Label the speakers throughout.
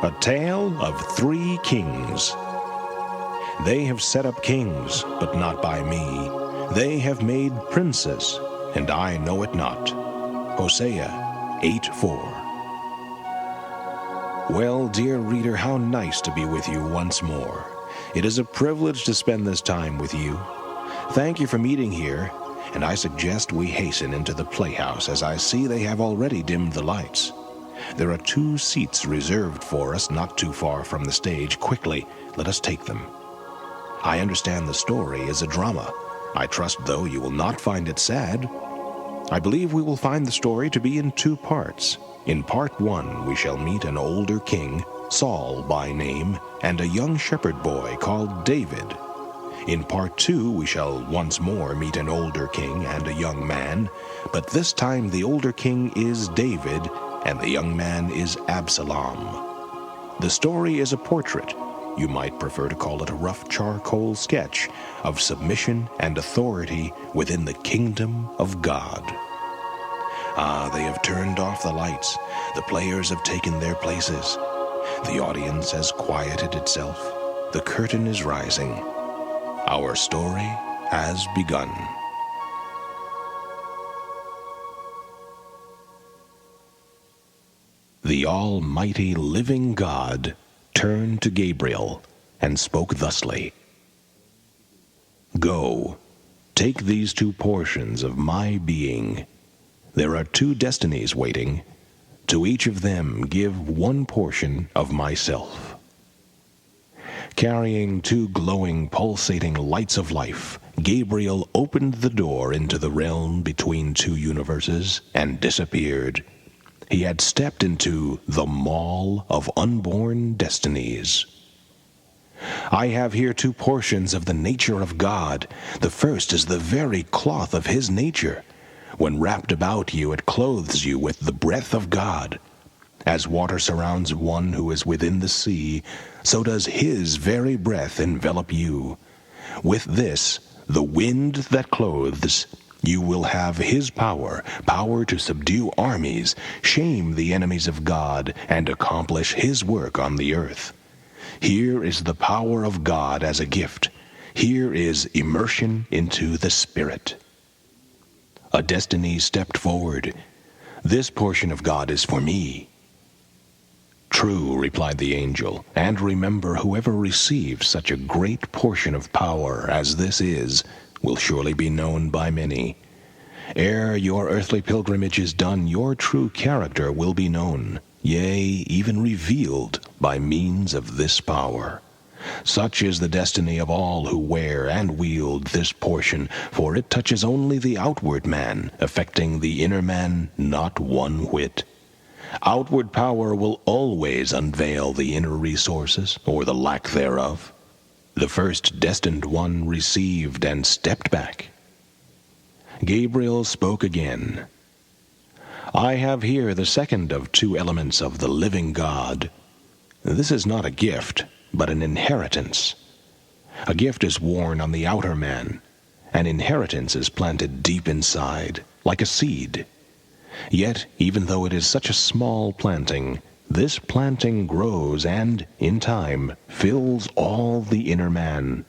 Speaker 1: A Tale of Three Kings. They have set up kings, but not by me. They have made princes, and I know it not. Hosea 8:4. Well, dear reader, how nice to be with you once more. It is a privilege to spend this time with you. Thank you for meeting here, and I suggest we hasten into the playhouse, as I see they have already dimmed the lights. There are 2 seats reserved for us not too far from the stage. Quickly, let us take them. I understand the story is a drama. I trust, though, you will not find it sad. I believe we will find the story to be in 2 parts. In part 1, we shall meet an older king, Saul by name, and a young shepherd boy called David. In part 2, we shall once more meet an older king and a young man, but this time the older king is David, and the young man is Absalom. The story is a portrait, you might prefer to call it a rough charcoal sketch, of submission and authority within the kingdom of God. They have turned off the lights. The players have taken their places. The audience has quieted itself. The curtain is rising. Our story has begun. The Almighty Living God turned to Gabriel and spoke thusly. Go, take these 2 portions of my being. There are 2 destinies waiting. To each of them give 1 portion of myself. Carrying 2 glowing, pulsating lights of life, Gabriel opened the door into the realm between 2 universes and disappeared. He had stepped into the Mall of Unborn Destinies. I have here 2 portions of the nature of God. The first is the very cloth of his nature. When wrapped about you, it clothes you with the breath of God. As water surrounds one who is within the sea, so does his very breath envelop you. With this, the wind that clothes, you will have his power to subdue armies, shame the enemies of God, and accomplish his work on the earth. Here is the power of God as a gift. Here is immersion into the Spirit. A destiny stepped forward. This portion of God is for me. True, replied the angel, and remember, whoever receives such a great portion of power as this is, will surely be known by many. Ere your earthly pilgrimage is done, your true character will be known, yea, even revealed by means of this power. Such is the destiny of all who wear and wield this portion, for it touches only the outward man, affecting the inner man not one whit. Outward power will always unveil the inner resources, or the lack thereof. The first destined one received and stepped back. Gabriel spoke again. I have here the second of 2 elements of the living God. This is not a gift, but an inheritance. A gift is worn on the outer man. An inheritance is planted deep inside, like a seed. Yet, even though it is such a small planting, this planting grows and, in time, fills all the inner man.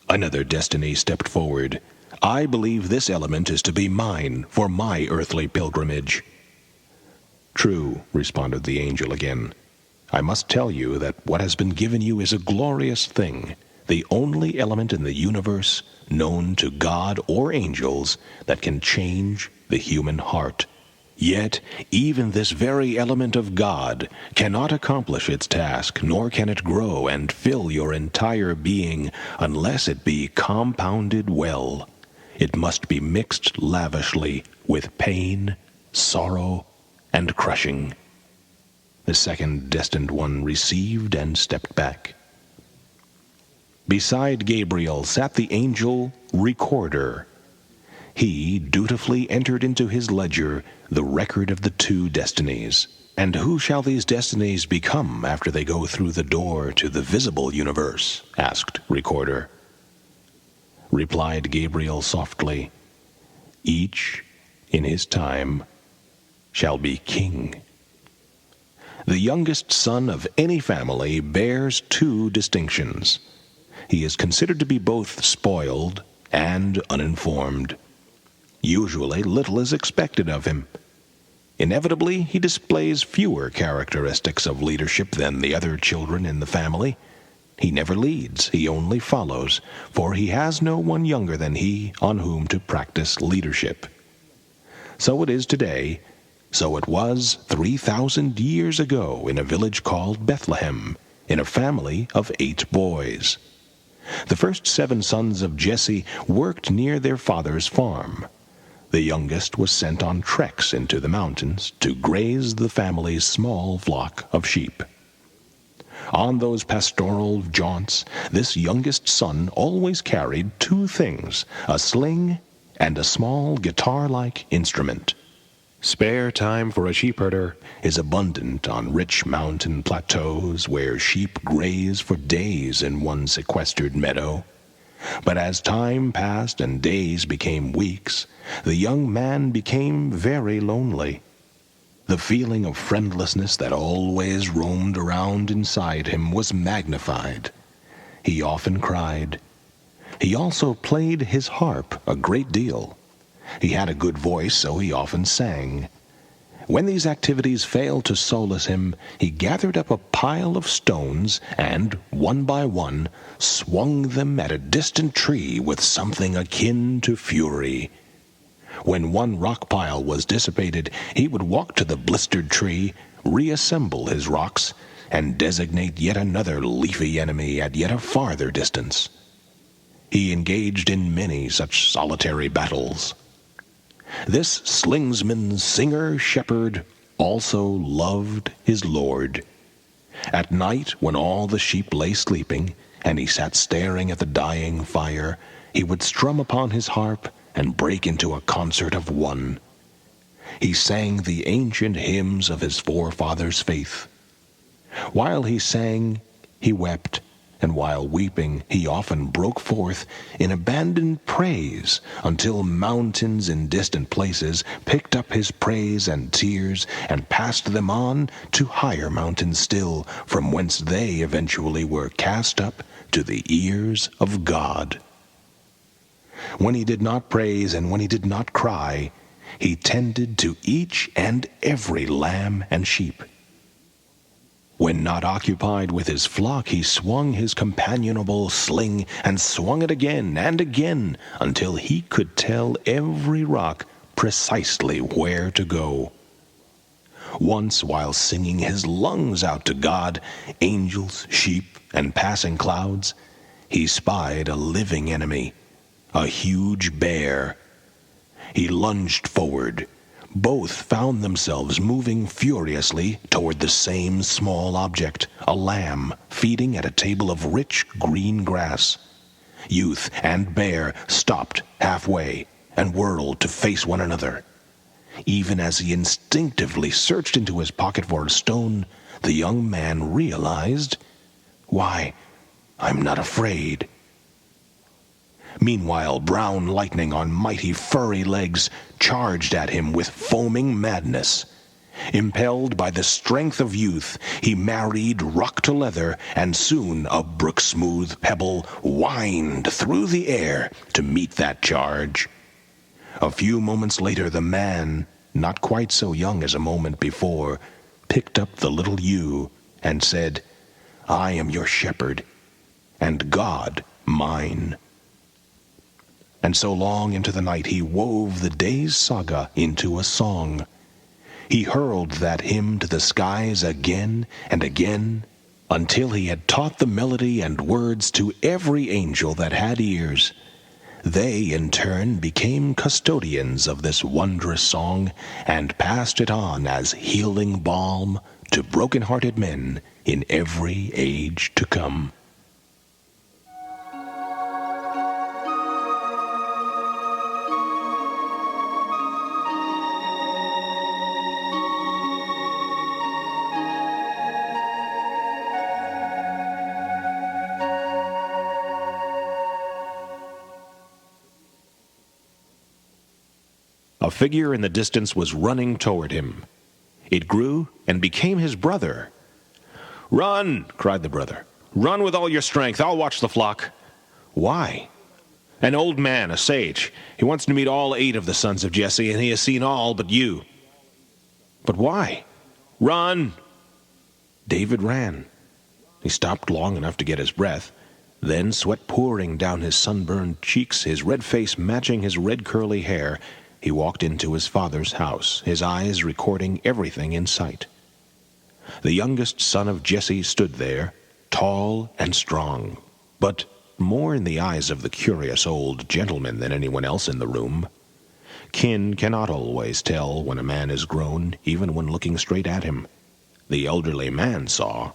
Speaker 1: Another destiny stepped forward. I believe this element is to be mine for my earthly pilgrimage. True, responded the angel again. I must tell you that what has been given you is a glorious thing, the only element in the universe known to God or angels that can change the human heart. Yet, even this very element of God cannot accomplish its task, nor can it grow and fill your entire being unless it be compounded well. It must be mixed lavishly with pain, sorrow, and crushing. The second destined one received and stepped back. Beside Gabriel sat the angel recorder. He dutifully entered into his ledger the record of the 2 destinies. And who shall these destinies become after they go through the door to the visible universe? Asked Recorder. Replied Gabriel softly, Each in his time shall be king. The youngest son of any family bears two distinctions. He is considered to be both spoiled and uninformed. Usually, little is expected of him. Inevitably, he displays fewer characteristics of leadership than the other children in the family. He never leads, he only follows, for he has no one younger than he on whom to practice leadership. So it is today, so it was 3,000 years ago in a village called Bethlehem, in a family of 8 boys. The first 7 sons of Jesse worked near their father's farm. The youngest was sent on treks into the mountains to graze the family's small flock of sheep. On those pastoral jaunts, this youngest son always carried 2 things, a sling and a small guitar-like instrument. Spare time for a sheepherder is abundant on rich mountain plateaus where sheep graze for days in one sequestered meadow. But as time passed and days became weeks, the young man became very lonely. The feeling of friendlessness that always roamed around inside him was magnified. He often cried. He also played his harp a great deal. He had a good voice, so he often sang. When these activities failed to solace him, he gathered up a pile of stones and, one by one, swung them at a distant tree with something akin to fury. When one rock pile was dissipated, he would walk to the blistered tree, reassemble his rocks, and designate yet another leafy enemy at yet a farther distance. He engaged in many such solitary battles. This slingsman, singer, shepherd also loved his Lord. At night, when all the sheep lay sleeping, and he sat staring at the dying fire, he would strum upon his harp and break into a concert of one. He sang the ancient hymns of his forefathers' faith. While he sang, he wept, and while weeping, he often broke forth in abandoned praise until mountains in distant places picked up his praise and tears and passed them on to higher mountains still, from whence they eventually were cast up to the ears of God. When he did not praise and when he did not cry, he tended to each and every lamb and sheep. When not occupied with his flock, he swung his companionable sling and swung it again and again until he could tell every rock precisely where to go. Once, while singing his lungs out to God, angels, sheep, and passing clouds, he spied a living enemy, a huge bear. He lunged forward. Both found themselves moving furiously toward the same small object, a lamb feeding at a table of rich green grass. Youth and bear stopped halfway and whirled to face one another. Even as he instinctively searched into his pocket for a stone, the young man realized, "Why, I'm not afraid." Meanwhile, brown lightning on mighty furry legs charged at him with foaming madness. Impelled by the strength of youth, he married rock to leather, and soon a brook-smooth pebble whined through the air to meet that charge. A few moments later, the man, not quite so young as a moment before, picked up the little ewe and said, "I am your shepherd, and God mine." And so long into the night he wove the day's saga into a song. He hurled that hymn to the skies again and again, until he had taught the melody and words to every angel that had ears. They, in turn, became custodians of this wondrous song, and passed it on as healing balm to broken-hearted men in every age to come. A figure in the distance was running toward him. It grew and became his brother. "Run!" cried the brother. "Run with all your strength. I'll watch the flock." "Why?" "An old man, a sage. He wants to meet all 8 of the sons of Jesse, and he has seen all but you." "But why?" "Run!" David ran. He stopped long enough to get his breath. Then, sweat pouring down his sunburned cheeks, his red face matching his red curly hair, he walked into his father's house, his eyes recording everything in sight. The youngest son of Jesse stood there, tall and strong, but more in the eyes of the curious old gentleman than anyone else in the room. Kin cannot always tell when a man is grown, even when looking straight at him. The elderly man saw.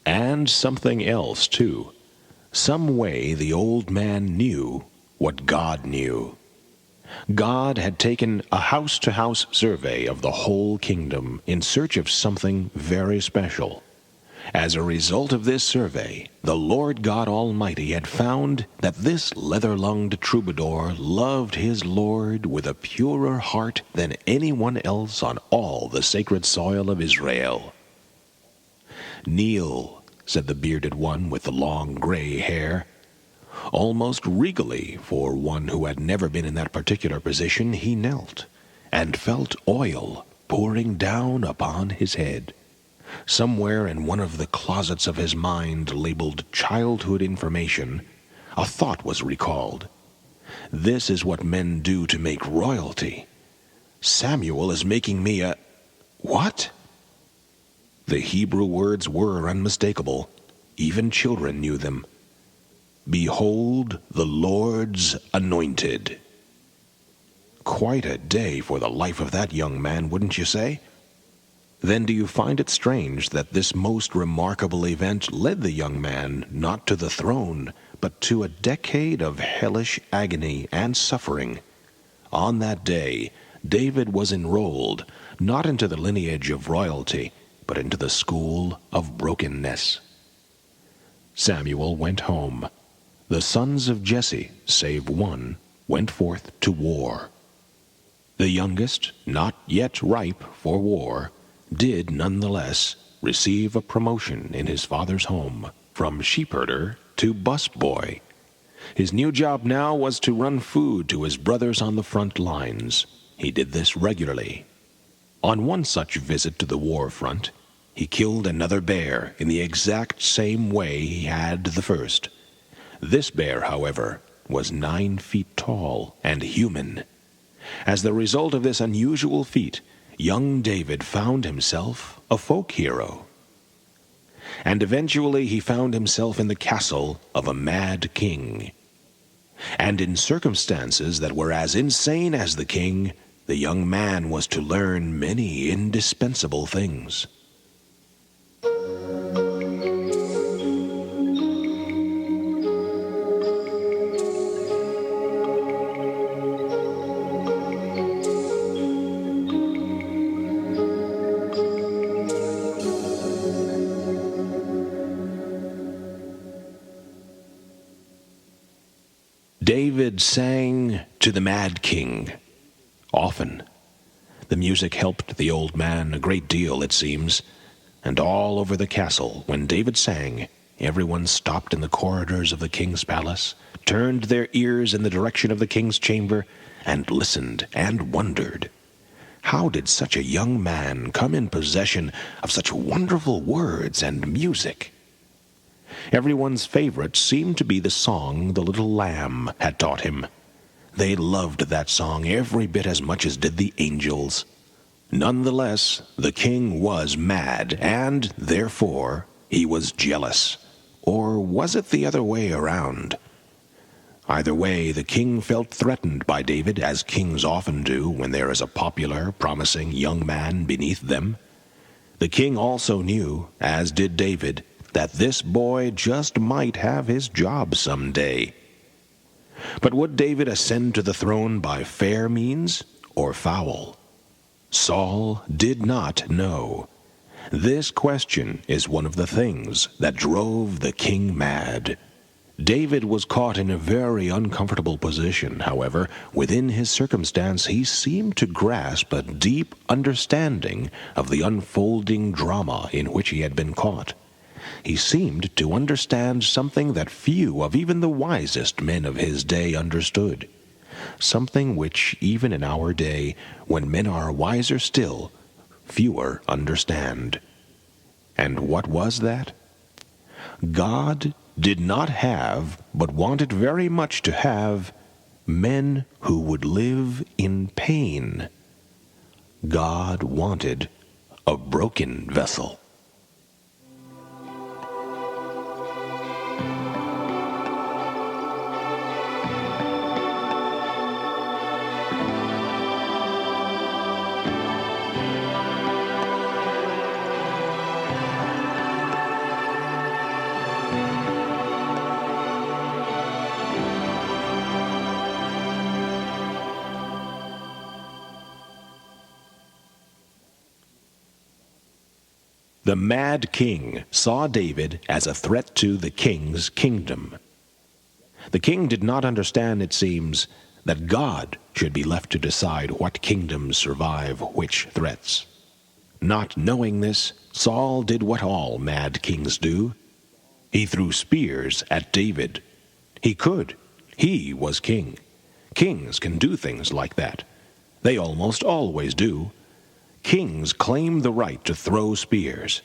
Speaker 1: And something else, too. Some way the old man knew what God knew. God had taken a house-to-house survey of the whole kingdom in search of something very special. As a result of this survey, the Lord God Almighty had found that this leather-lunged troubadour loved his Lord with a purer heart than anyone else on all the sacred soil of Israel. "Kneel," said the bearded one with the long gray hair. Almost regally, for one who had never been in that particular position, he knelt, and felt oil pouring down upon his head. Somewhere in one of the closets of his mind labeled childhood information, a thought was recalled. This is what men do to make royalty. Samuel is making me a... What? The Hebrew words were unmistakable. Even children knew them. "Behold the Lord's anointed." Quite a day for the life of that young man, wouldn't you say? Then do you find it strange that this most remarkable event led the young man not to the throne, but to a decade of hellish agony and suffering? On that day, David was enrolled, not into the lineage of royalty, but into the school of brokenness. Samuel went home. The sons of Jesse, save one, went forth to war. The youngest, not yet ripe for war, did nonetheless receive a promotion in his father's home, from sheepherder to busboy. His new job now was to run food to his brothers on the front lines. He did this regularly. On one such visit to the war front, he killed another bear in the exact same way he had the first. This bear, however, was 9 feet tall and human. As the result of this unusual feat, young David found himself a folk hero. And eventually he found himself in the castle of a mad king. And in circumstances that were as insane as the king, the young man was to learn many indispensable things. David sang to the Mad King. Often. The music helped the old man a great deal, it seems. And all over the castle, when David sang, everyone stopped in the corridors of the king's palace, turned their ears in the direction of the king's chamber, and listened and wondered. How did such a young man come in possession of such wonderful words and music? Everyone's favorite seemed to be the song the little lamb had taught him. They loved that song every bit as much as did the angels. Nonetheless, the king was mad, and, therefore, he was jealous. Or was it the other way around? Either way, the king felt threatened by David, as kings often do when there is a popular, promising young man beneath them. The king also knew, as did David, that this boy just might have his job someday. But would David ascend to the throne by fair means or foul? Saul did not know. This question is one of the things that drove the king mad. David was caught in a very uncomfortable position. However, within his circumstance, he seemed to grasp a deep understanding of the unfolding drama in which he had been caught. He seemed to understand something that few of even the wisest men of his day understood, something which even in our day, when men are wiser still, fewer understand. And what was that? God did not have, but wanted very much to have, men who would live in pain. God wanted a broken vessel. The mad king saw David as a threat to the king's kingdom. The king did not understand, it seems, that God should be left to decide what kingdoms survive which threats. Not knowing this, Saul did what all mad kings do. He threw spears at David. He could. He was king. Kings can do things like that. They almost always do. Kings claim the right to throw spears.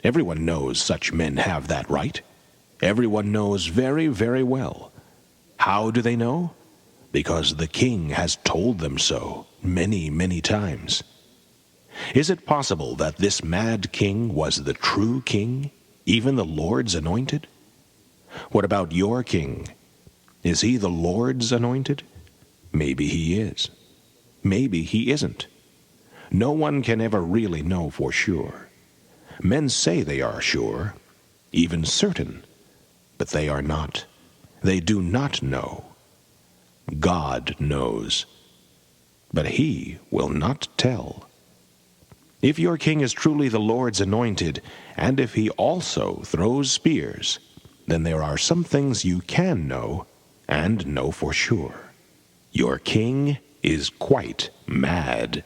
Speaker 1: Everyone knows such men have that right. Everyone knows very, very well. How do they know? Because the king has told them so many, many times. Is it possible that this mad king was the true king, even the Lord's anointed? What about your king? Is he the Lord's anointed? Maybe he is. Maybe he isn't. No one can ever really know for sure. Men say they are sure, even certain, but they are not. They do not know. God knows, but he will not tell. If your king is truly the Lord's anointed, and if he also throws spears, then there are some things you can know, and know for sure. Your king is quite mad.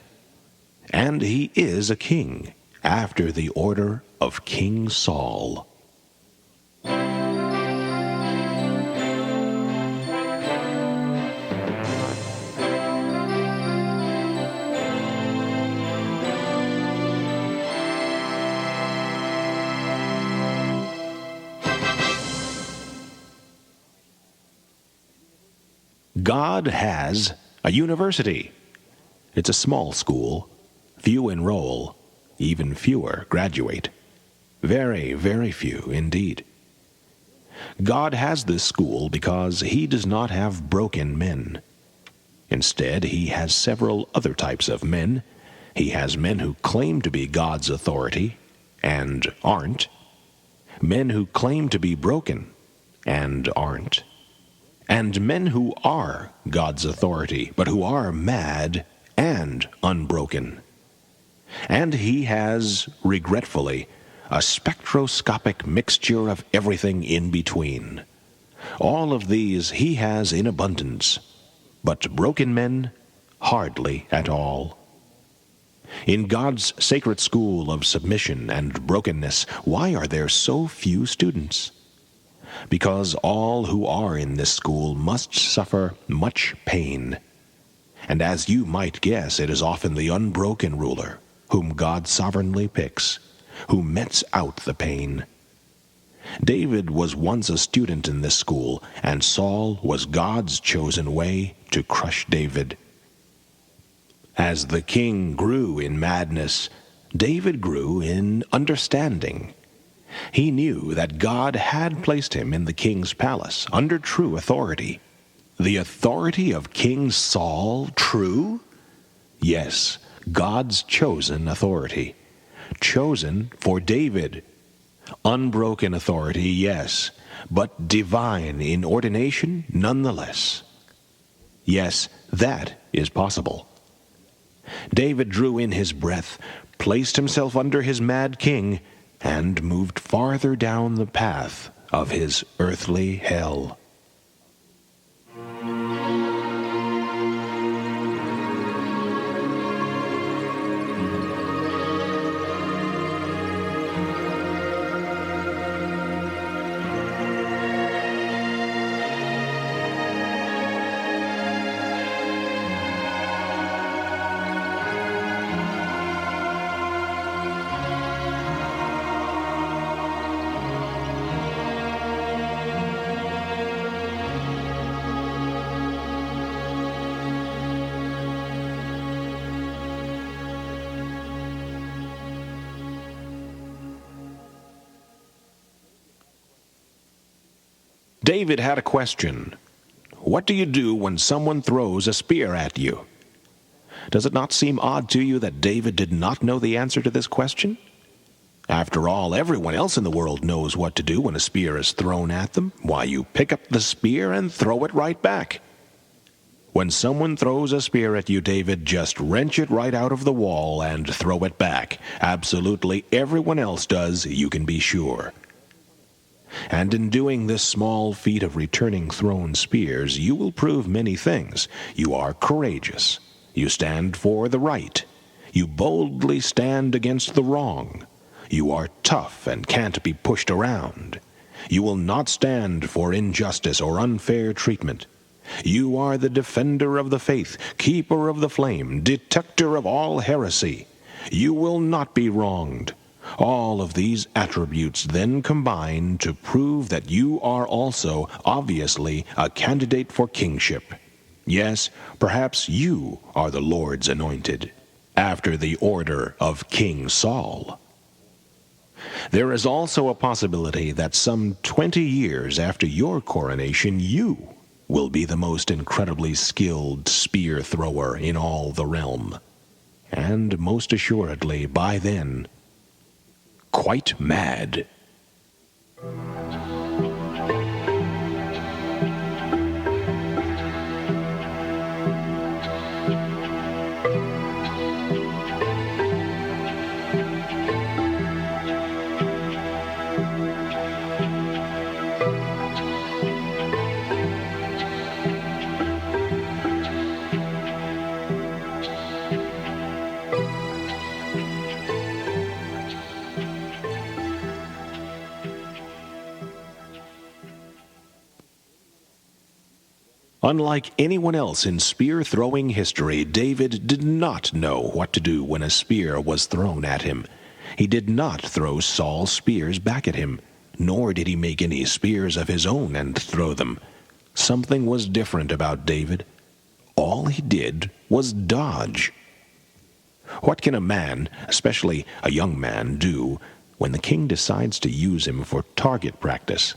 Speaker 1: And he is a king, after the order of King Saul. God has a university. It's a small school. Few enroll, even fewer graduate. Very, very few indeed. God has this school because he does not have broken men. Instead, he has several other types of men. He has men who claim to be God's authority and aren't. Men who claim to be broken and aren't. And men who are God's authority, but who are mad and unbroken. And he has, regretfully, a spectroscopic mixture of everything in between. All of these he has in abundance, but broken men, hardly at all. In God's sacred school of submission and brokenness, why are there so few students? Because all who are in this school must suffer much pain. And as you might guess, it is often the unbroken ruler whom God sovereignly picks, who metes out the pain. David was once a student in this school, and Saul was God's chosen way to crush David. As the king grew in madness, David grew in understanding. He knew that God had placed him in the king's palace under true authority. The authority of King Saul, true? Yes, God's chosen authority. Chosen for David. Unbroken authority, yes, but divine in ordination nonetheless. Yes, that is possible. David drew in his breath, placed himself under his mad king, and moved farther down the path of his earthly hell. David had a question. What do you do when someone throws a spear at you? Does it not seem odd to you that David did not know the answer to this question? After all, everyone else in the world knows what to do when a spear is thrown at them. Why, you pick up the spear and throw it right back. When someone throws a spear at you, David, just wrench it right out of the wall and throw it back. Absolutely everyone else does, you can be sure. And in doing this small feat of returning thrown spears, you will prove many things. You are courageous. You stand for the right. You boldly stand against the wrong. You are tough and can't be pushed around. You will not stand for injustice or unfair treatment. You are the defender of the faith, keeper of the flame, detector of all heresy. You will not be wronged. All of these attributes then combine to prove that you are also, obviously, a candidate for kingship. Yes, perhaps you are the Lord's anointed, after the order of King Saul. There is also a possibility that some 20 years after your coronation, you will be the most incredibly skilled spear thrower in all the realm. And most assuredly, by then, quite mad. Unlike anyone else in spear-throwing history, David did not know what to do when a spear was thrown at him. He did not throw Saul's spears back at him, nor did he make any spears of his own and throw them. Something was different about David. All he did was dodge. What can a man, especially a young man, do when the king decides to use him for target practice?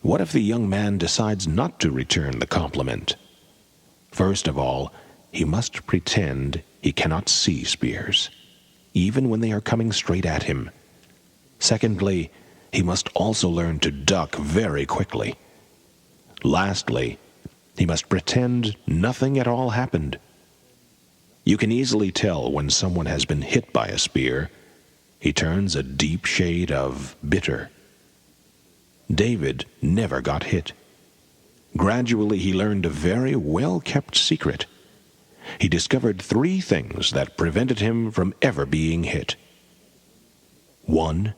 Speaker 1: What if the young man decides not to return the compliment? First of all, he must pretend he cannot see spears, even when they are coming straight at him. Secondly, he must also learn to duck very quickly. Lastly, he must pretend nothing at all happened. You can easily tell when someone has been hit by a spear. He turns a deep shade of bitter. David never got hit. Gradually, he learned a very well-kept secret. He discovered 3 things that prevented him from ever being hit. 1.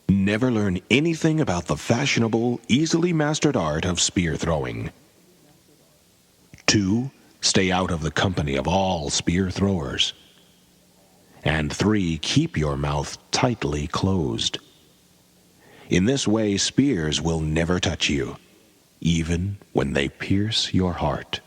Speaker 1: Never learn anything about the fashionable, easily mastered art of spear throwing. 2. Stay out of the company of all spear throwers. And 3. Keep your mouth tightly closed. In this way, spears will never touch you, even when they pierce your heart.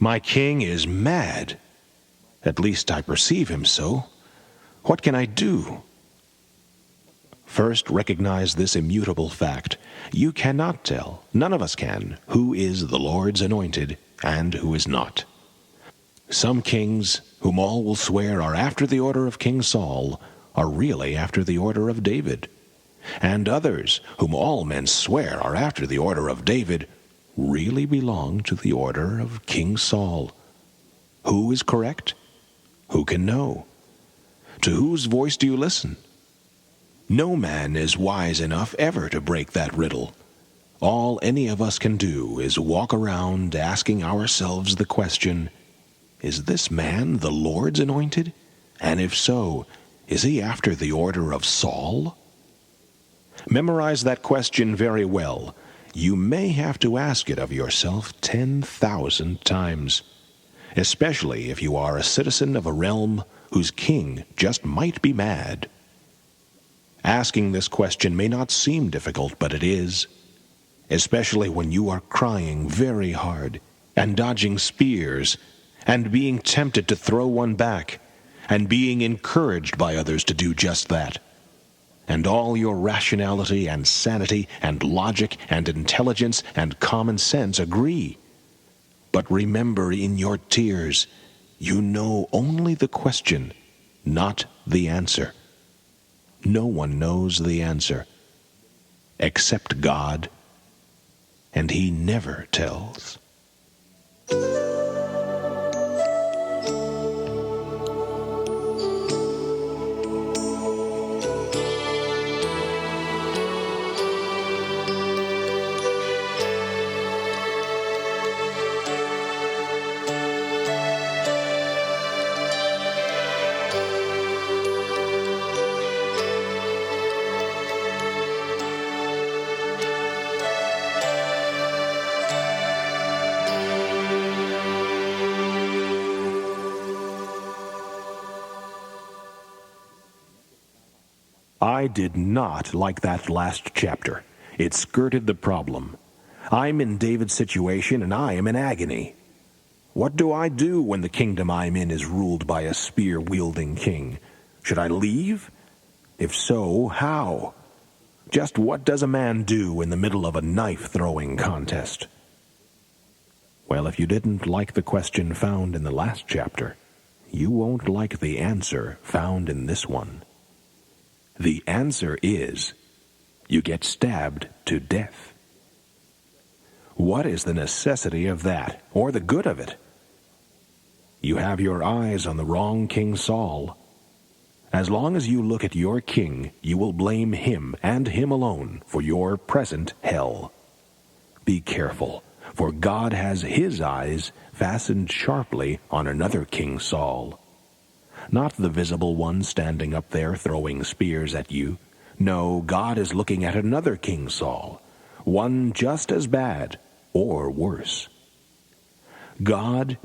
Speaker 1: My king is mad. At least I perceive him so. What can I do? First, recognize this immutable fact. You cannot tell, none of us can, who is the Lord's anointed and who is not. Some kings, whom all will swear are after the order of King Saul, are really after the order of David. And others, whom all men swear are after the order of David, really belong to the order of King Saul. Who is correct? Who can know? To whose voice do you listen? No man is wise enough ever to break that riddle. All any of us can do is walk around asking ourselves the question, is this man the Lord's anointed? And if so, is he after the order of Saul? Memorize that question very well. You may have to ask it of yourself 10,000 times, especially if you are a citizen of a realm whose king just might be mad. Asking this question may not seem difficult, but it is, especially when you are crying very hard and dodging spears and being tempted to throw one back and being encouraged by others to do just that. And all your rationality and sanity and logic and intelligence and common sense agree. But remember, in your tears, you know only the question, not the answer. No one knows the answer, except God, and He never tells. I did not like that last chapter. It skirted the problem. I'm in David's situation, and I am in agony. What do I do when the kingdom I'm in is ruled by a spear-wielding king? Should I leave? If so, how? Just what does a man do in the middle of a knife-throwing contest? Well, if you didn't like the question found in the last chapter, you won't like the answer found in this one. The answer is, you get stabbed to death. What is the necessity of that, or the good of it? You have your eyes on the wrong King Saul. As long as you look at your king, you will blame him and him alone for your present hell. Be careful, for God has His eyes fastened sharply on another King Saul. Not the visible one standing up there throwing spears at you. No, God is looking at another King Saul, one just as bad or worse. God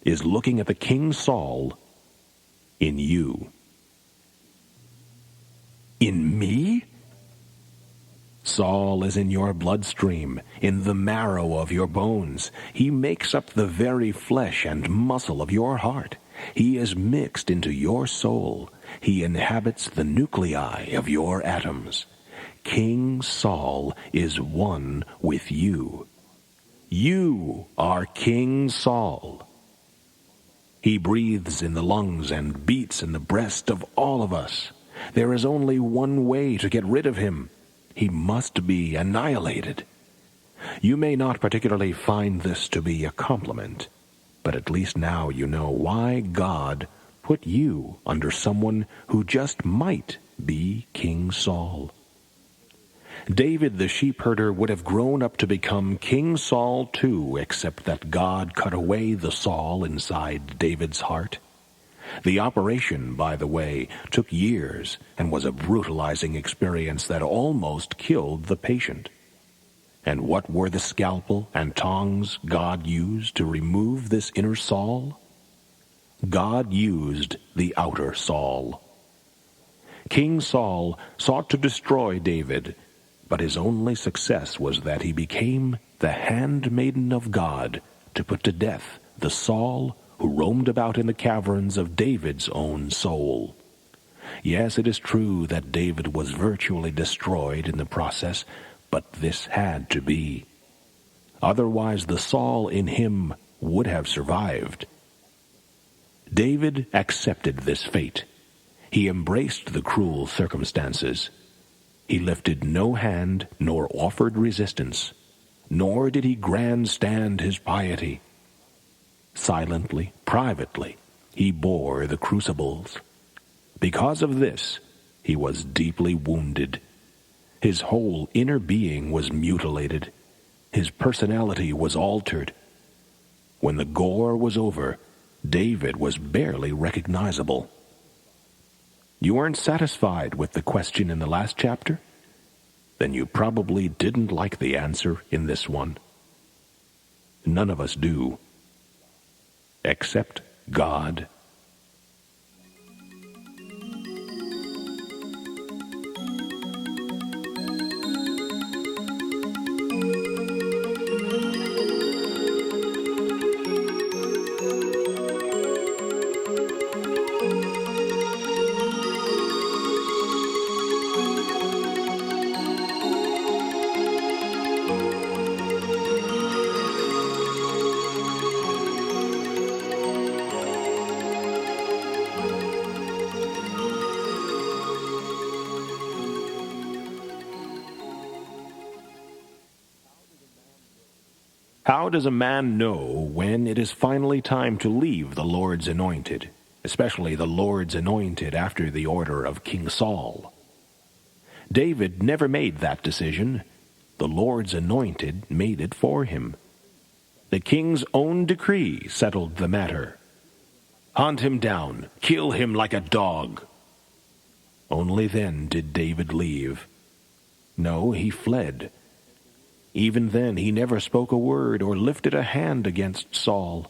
Speaker 1: is looking at the King Saul in you. In me? Saul is in your bloodstream, in the marrow of your bones. He makes up the very flesh and muscle of your heart. He is mixed into your soul. He inhabits the nuclei of your atoms. King Saul is one with you. You are King Saul. He breathes in the lungs and beats in the breast of all of us. There is only one way to get rid of him. He must be annihilated. You may not particularly find this to be a compliment, but at least now you know why God put you under someone who just might be King Saul. David the sheepherder would have grown up to become King Saul too, except that God cut away the Saul inside David's heart. The operation, by the way, took years and was a brutalizing experience that almost killed the patient. And what were the scalpel and tongs God used to remove this inner Saul? God used the outer Saul. King Saul sought to destroy David, but his only success was that he became the handmaiden of God to put to death the Saul who roamed about in the caverns of David's own soul. Yes, it is true that David was virtually destroyed in the process, but this had to be. Otherwise, the Saul in him would have survived. David accepted this fate. He embraced the cruel circumstances. He lifted no hand nor offered resistance, nor did he grandstand his piety. Silently, privately, he bore the crucibles. Because of this, he was deeply wounded. His whole inner being was mutilated. His personality was altered. When the gore was over, David was barely recognizable. You weren't satisfied with the question in the last chapter? Then you probably didn't like the answer in this one. None of us do. Except God. How does a man know when it is finally time to leave the Lord's anointed, especially the Lord's anointed after the order of King Saul? David never made that decision. The Lord's anointed made it for him. The king's own decree settled the matter. Hunt him down, kill him like a dog. Only then did David leave. No, he fled. Even then, he never spoke a word or lifted a hand against Saul.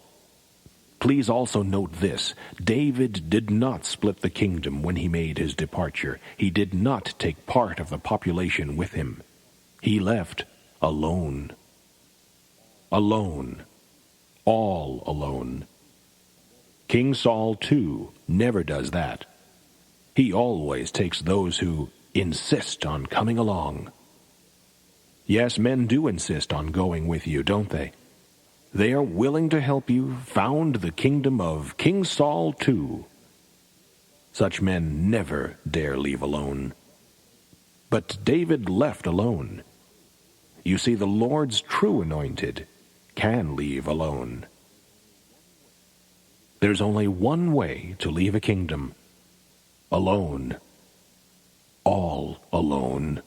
Speaker 1: Please also note this. David did not split the kingdom when he made his departure. He did not take part of the population with him. He left alone. Alone. All alone. King Saul, too, never does that. He always takes those who insist on coming along. Yes, men do insist on going with you, don't they? They are willing to help you found the kingdom of King Saul too. Such men never dare leave alone. But David left alone. You see, the Lord's true anointed can leave alone. There's only one way to leave a kingdom. Alone. All alone.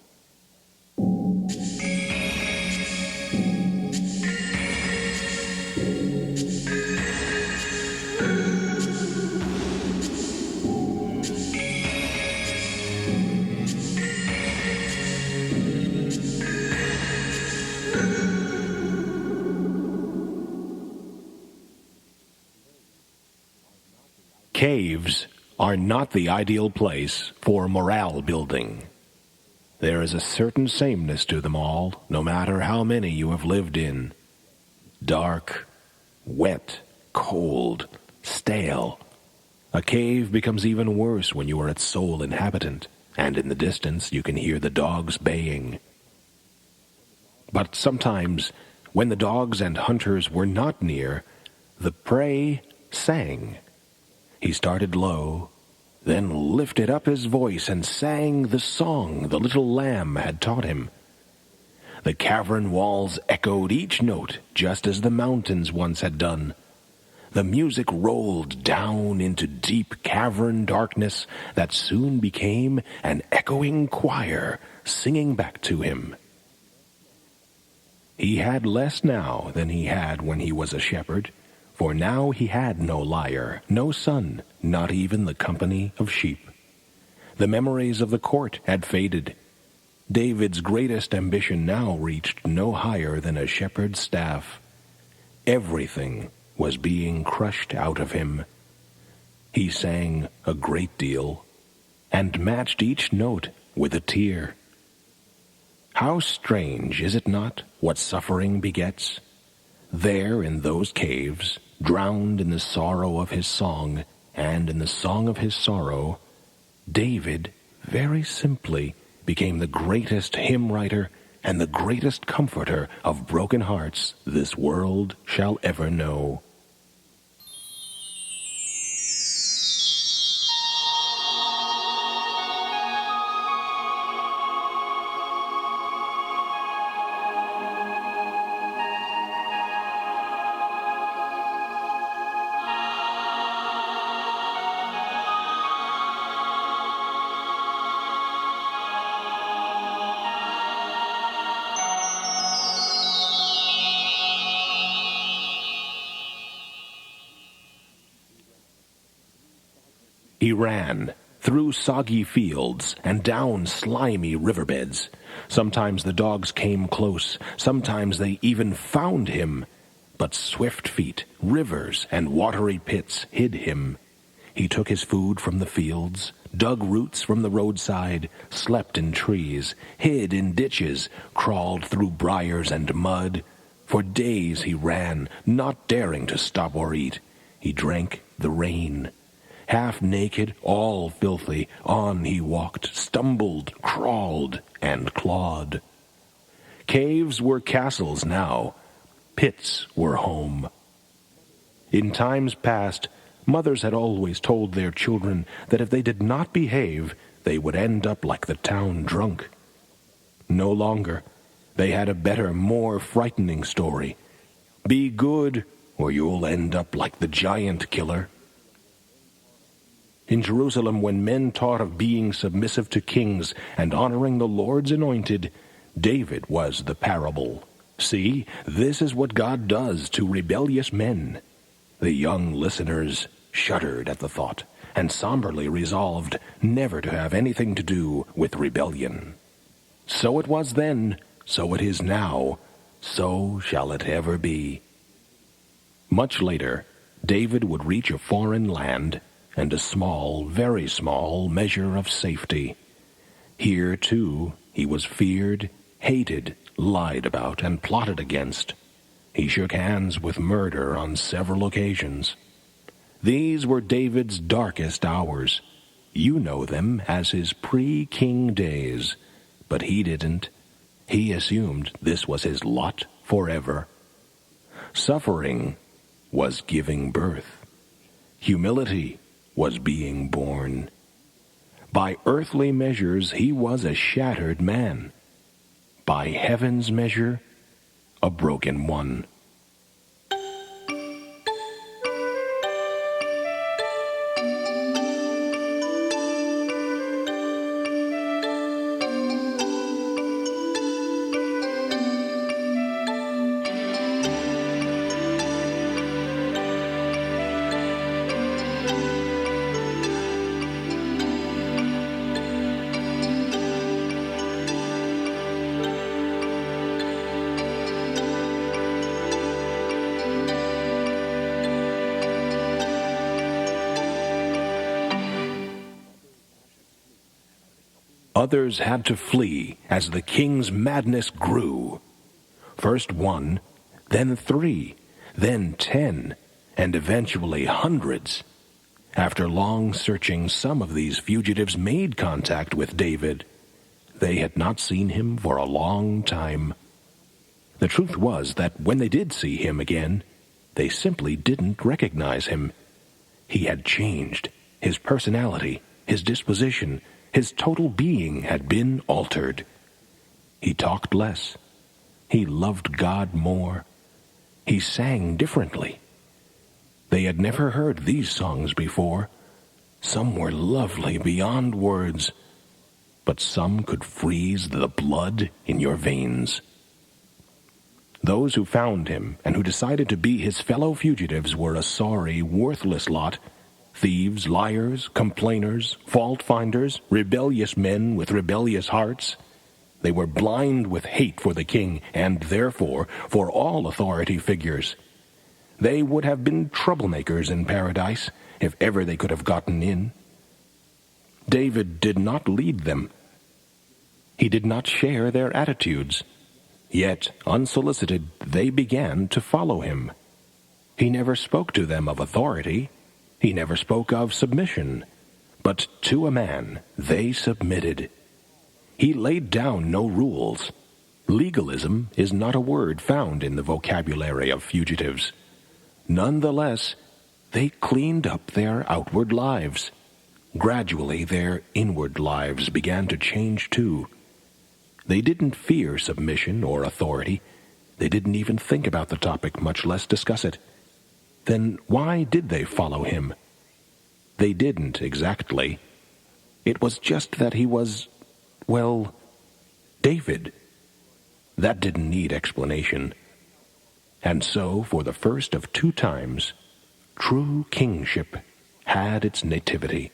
Speaker 1: Caves are not the ideal place for morale building. There is a certain sameness to them all, no matter how many you have lived in. Dark, wet, cold, stale. A cave becomes even worse when you are its sole inhabitant, and in the distance you can hear the dogs baying. But sometimes, when the dogs and hunters were not near, the prey sang. He started low, then lifted up his voice and sang the song the little lamb had taught him. The cavern walls echoed each note just as the mountains once had done. The music rolled down into deep cavern darkness that soon became an echoing choir singing back to him. He had less now than he had when he was a shepherd, for now he had no lyre, no son, not even the company of sheep. The memories of the court had faded. David's greatest ambition now reached no higher than a shepherd's staff. Everything was being crushed out of him. He sang a great deal, and matched each note with a tear. How strange, is it not, what suffering begets? There in those caves, drowned in the sorrow of his song and in the song of his sorrow, David, very simply, became the greatest hymn writer and the greatest comforter of broken hearts this world shall ever know. He ran through soggy fields and down slimy riverbeds. Sometimes the dogs came close, sometimes they even found him. But swift feet, rivers, and watery pits hid him. He took his food from the fields, dug roots from the roadside, slept in trees, hid in ditches, crawled through briars and mud. For days he ran, not daring to stop or eat. He drank the rain. Half naked, all filthy, on he walked, stumbled, crawled, and clawed. Caves were castles now. Pits were home. In times past, mothers had always told their children that if they did not behave, they would end up like the town drunk. No longer. They had a better, more frightening story. Be good, or you'll end up like the giant killer. In Jerusalem, when men taught of being submissive to kings and honoring the Lord's anointed, David was the parable. See, this is what God does to rebellious men. The young listeners shuddered at the thought and somberly resolved never to have anything to do with rebellion. So it was then, so it is now, so shall it ever be. Much later, David would reach a foreign land and a small, very small measure of safety. Here, too, he was feared, hated, lied about, and plotted against. He shook hands with murder on several occasions. These were David's darkest hours. You know them as his pre-king days, but he didn't. He assumed this was his lot forever. Suffering was giving birth. Humility was being born. By earthly measures, he was a shattered man. By heaven's measure, a broken one. Others had to flee as the king's madness grew. First 1, then 3, then 10, and eventually hundreds. After long searching, some of these fugitives made contact with David. They had not seen him for a long time. The truth was that when they did see him again, they simply didn't recognize him. He had changed. His personality, his disposition, his total being had been altered. He talked less. He loved God more. He sang differently. They had never heard these songs before. Some were lovely beyond words, but some could freeze the blood in your veins. Those who found him and who decided to be his fellow fugitives were a sorry, worthless lot. Thieves, liars, complainers, fault-finders, rebellious men with rebellious hearts. They were blind with hate for the king, and therefore for all authority figures. They would have been troublemakers in paradise, if ever they could have gotten in. David did not lead them. He did not share their attitudes. Yet, unsolicited, they began to follow him. He never spoke to them of authority. He never spoke of submission. But to a man they submitted. He laid down no rules. Legalism is not a word found in the vocabulary of fugitives. Nonetheless, they cleaned up their outward lives. Gradually, their inward lives began to change too. They didn't fear submission or authority. They didn't even think about the topic, much less discuss it. Then why did they follow him? They didn't exactly. It was just that he was, well, David. That didn't need explanation. And so, for the first of 2 times, true kingship had its nativity.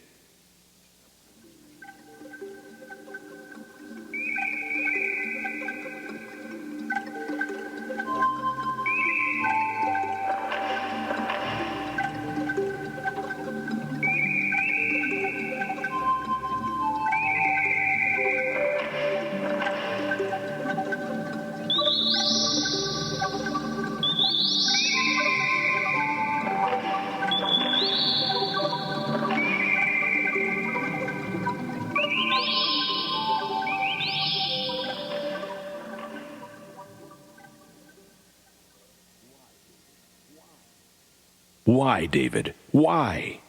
Speaker 1: Why, David? Why?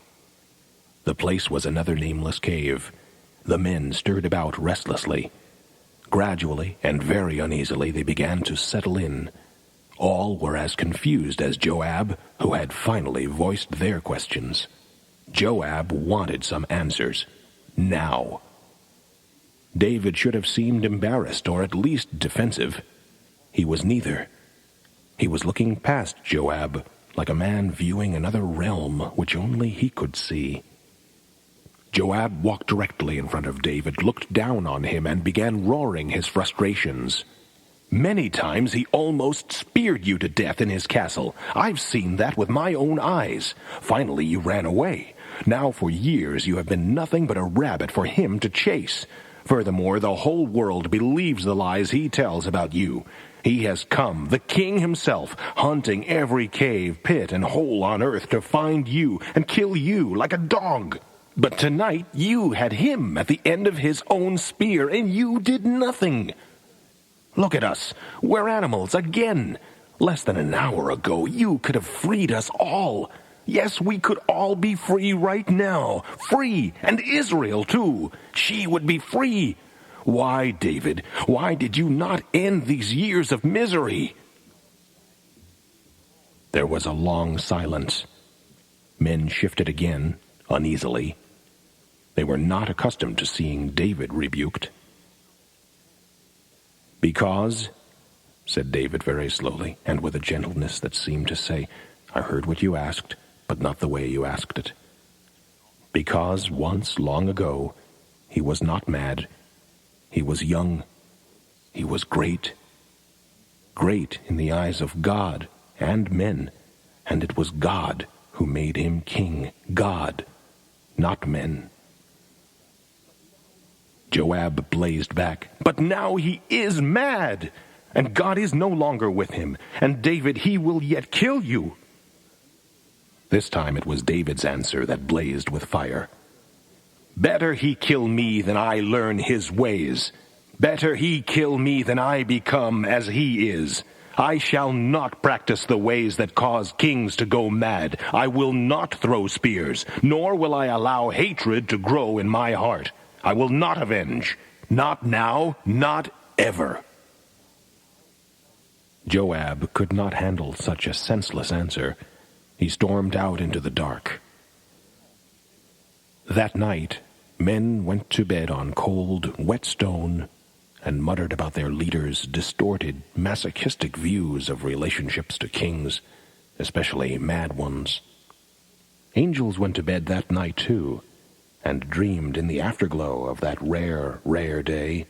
Speaker 1: The place was another nameless cave. The men stirred about restlessly. Gradually and very uneasily they began to settle in. All were as confused as Joab, who had finally voiced their questions. Joab wanted some answers. Now. David should have seemed embarrassed or at least defensive. He was neither. He was looking past Joab, like a man viewing another realm which only he could see. Joab walked directly in front of David, looked down on him, and began roaring his frustrations. Many times he almost speared you to death in his castle. I've seen that with my own eyes. Finally you ran away. Now for years you have been nothing but a rabbit for him to chase. Furthermore, the whole world believes the lies he tells about you. He has come, the king himself, hunting every cave, pit, and hole on earth to find you and kill you like a dog. But tonight you had him at the end of his own spear, and you did nothing. Look at us. We're animals again. Less than an hour ago, you could have freed us all. Yes, we could all be free right now. Free, and Israel too. She would be free. Why, David, why did you not end these years of misery? There was a long silence. Men shifted again, uneasily. They were not accustomed to seeing David rebuked. Because, said David very slowly, and with a gentleness that seemed to say, I heard what you asked, but not the way you asked it. Because once, long ago, he was not mad. He was young. He was great. Great in the eyes of God and men, and it was God who made him king. God, not men. Joab blazed back, but now he is mad, and God is no longer with him, and David, he will yet kill you. This time it was David's answer that blazed with fire. Better he kill me than I learn his ways. Better he kill me than I become as he is. I shall not practice the ways that cause kings to go mad. I will not throw spears, nor will I allow hatred to grow in my heart. I will not avenge. Not now, not ever. Joab could not handle such a senseless answer. He stormed out into the dark. That night, men went to bed on cold, wet stone and muttered about their leaders' distorted, masochistic views of relationships to kings, especially mad ones. Angels went to bed that night, too, and dreamed in the afterglow of that rare, rare day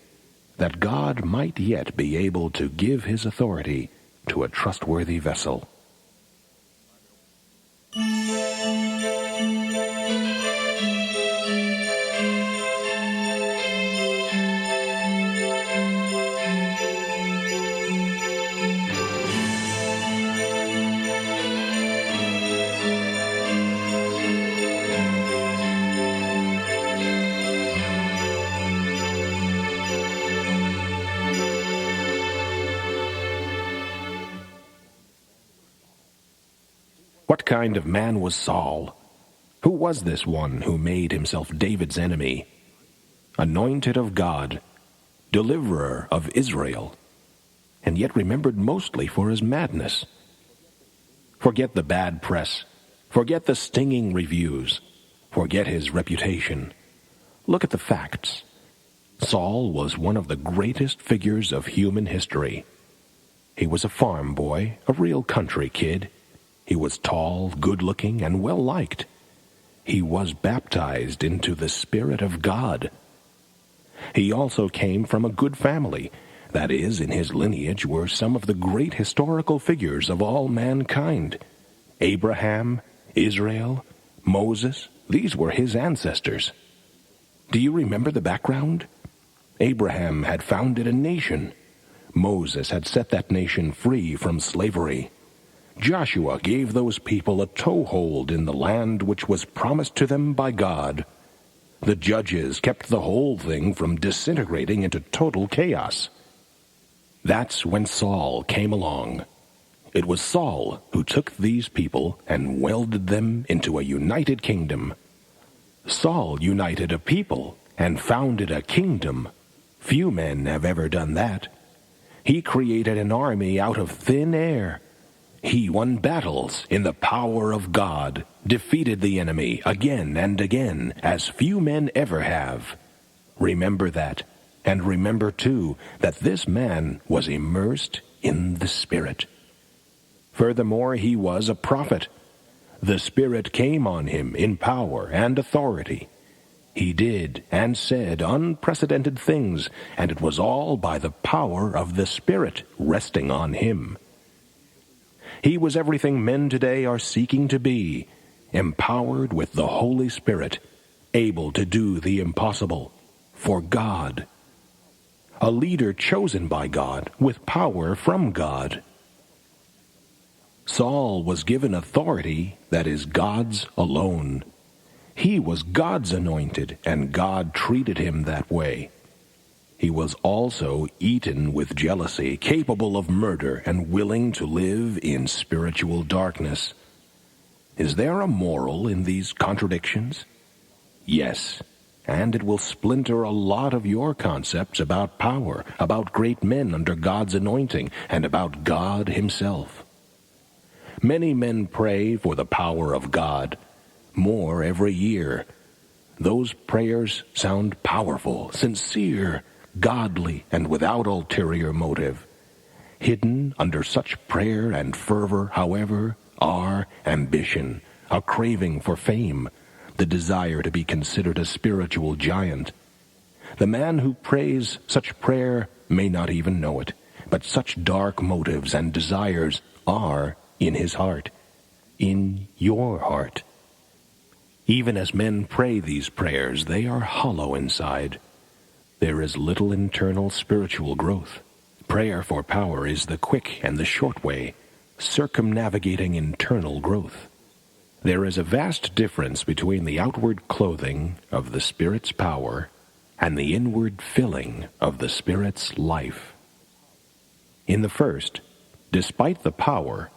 Speaker 1: that God might yet be able to give his authority to a trustworthy vessel. What kind of man was Saul? Who was this one who made himself David's enemy? Anointed of God, deliverer of Israel, and yet remembered mostly for his madness. Forget the bad press. Forget the stinging reviews. Forget his reputation. Look at the facts. Saul was one of the greatest figures of human history. He was a farm boy, a real country kid. He was tall, good-looking, and well-liked. He was baptized into the Spirit of God. He also came from a good family. That is, in his lineage were some of the great historical figures of all mankind. Abraham, Israel, Moses, these were his ancestors. Do you remember the background? Abraham had founded a nation. Moses had set that nation free from slavery. Joshua gave those people a toehold in the land which was promised to them by God. The judges kept the whole thing from disintegrating into total chaos. That's when Saul came along. It was Saul who took these people and welded them into a united kingdom. Saul united a people and founded a kingdom. Few men have ever done that. He created an army out of thin air. He won battles in the power of God, defeated the enemy again and again, as few men ever have. Remember that, and remember, too, that this man was immersed in the Spirit. Furthermore, he was a prophet. The Spirit came on him in power and authority. He did and said unprecedented things, and it was all by the power of the Spirit resting on him. He was everything men today are seeking to be, empowered with the Holy Spirit, able to do the impossible for God. A leader chosen by God with power from God. Saul was given authority that is God's alone. He was God's anointed, and God treated him that way. He was also eaten with jealousy, capable of murder, and willing to live in spiritual darkness. Is there a moral in these contradictions? Yes, and it will splinter a lot of your concepts about power, about great men under God's anointing, and about God himself. Many men pray for the power of God, more every year. Those prayers sound powerful, sincere, godly, and without ulterior motive. Hidden under such prayer and fervor, however, are ambition, a craving for fame, the desire to be considered a spiritual giant. The man who prays such prayer may not even know it, but such dark motives and desires are in his heart, in your heart. Even as men pray these prayers, they are hollow inside. There is little internal spiritual growth. Prayer for power is the quick and the short way, circumnavigating internal growth. There is a vast difference between the outward clothing of the Spirit's power and the inward filling of the Spirit's life. In the first, despite the power,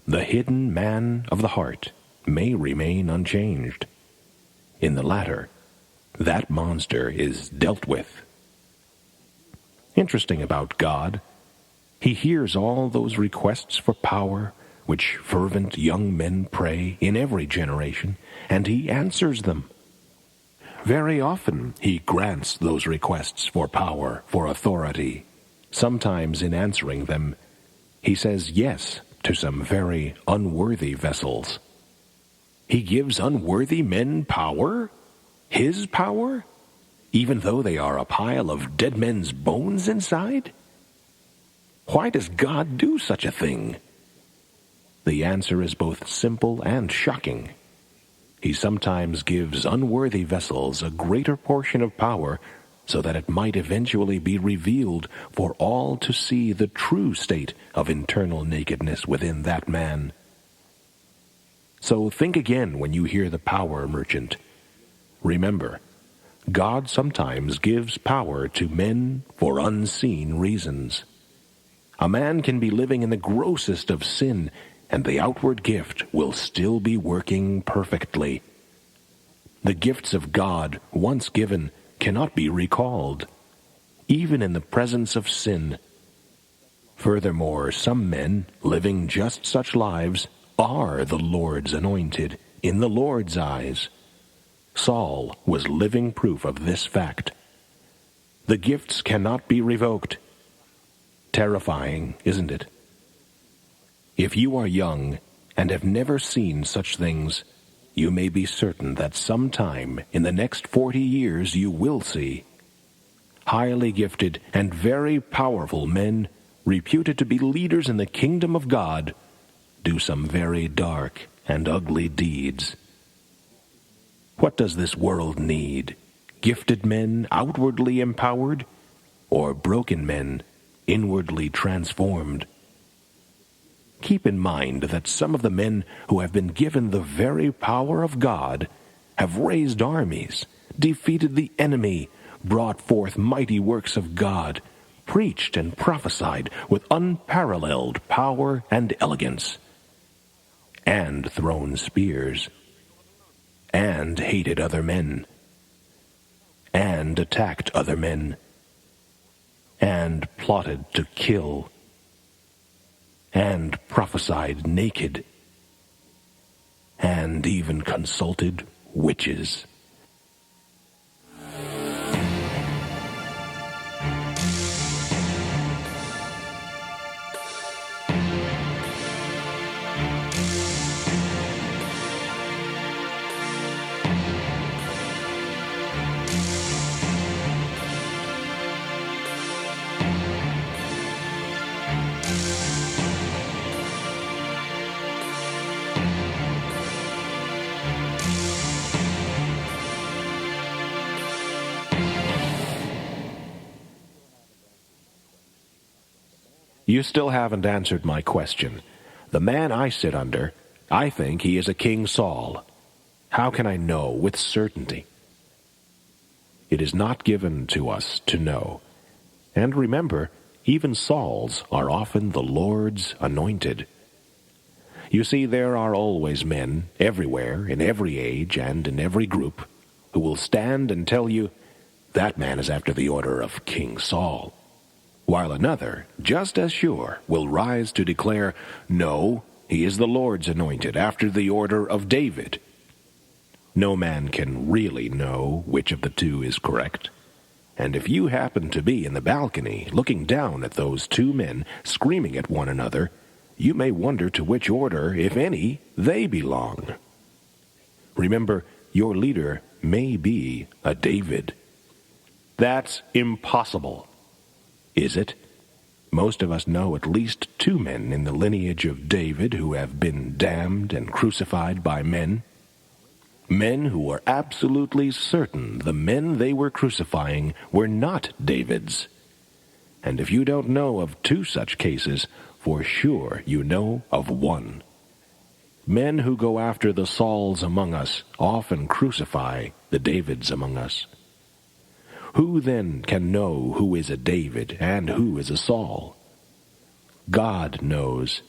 Speaker 1: the hidden man of the heart may remain unchanged. In the latter, that monster is dealt with. Interesting about God, he hears all those requests for power which fervent young men pray in every generation, and he answers them. Very often he grants those requests for power, for authority. Sometimes in answering them, he says yes to some very unworthy vessels. He gives unworthy men power? His power? Even though they are a pile of dead men's bones inside? Why does God do such a thing? The answer is both simple and shocking. He sometimes gives unworthy vessels a greater portion of power so that it might eventually be revealed for all to see the true state of internal nakedness within that man. So think again when you hear the power merchant. Remember, God sometimes gives power to men for unseen reasons. A man can be living in the grossest of sin, and the outward gift will still be working perfectly. The gifts of God, once given, cannot be recalled, even in the presence of sin. Furthermore, some men, living just such lives, are the Lord's anointed, in the Lord's eyes. Saul was living proof of this fact. The gifts cannot be revoked. Terrifying, isn't it? If you are young and have never seen such things, you may be certain that sometime in the next 40 years you will see. Highly gifted and very powerful men, reputed to be leaders in the kingdom of God, do some very dark and ugly deeds. What does this world need? Gifted men outwardly empowered, or broken men inwardly transformed? Keep in mind that some of the men who have been given the very power of God have raised armies, defeated the enemy, brought forth mighty works of God, preached and prophesied with unparalleled power and elegance, and thrown spears, and hated other men, and attacked other men, and plotted to kill, and prophesied naked, and even consulted witches. You still haven't answered my question. The man I sit under, I think he is a King Saul. How can I know with certainty? It is not given to us to know. And remember, even Sauls are often the Lord's anointed. You see, there are always men, everywhere, in every age and in every group, who will stand and tell you, that man is after the order of King Saul. While another, just as sure, will rise to declare, no, he is the Lord's anointed, after the order of David. No man can really know which of the two is correct. And if you happen to be in the balcony, looking down at those two men screaming at one another, you may wonder to which order, if any, they belong. Remember, your leader may be a David. That's impossible. Is it? Most of us know at least two men in the lineage of David who have been damned and crucified by men. Men who were absolutely certain the men they were crucifying were not David's. And if you don't know of two such cases, for sure you know of one. Men who go after the Sauls among us often crucify the Davids among us. Who then can know who is a David and who is a Saul? God knows,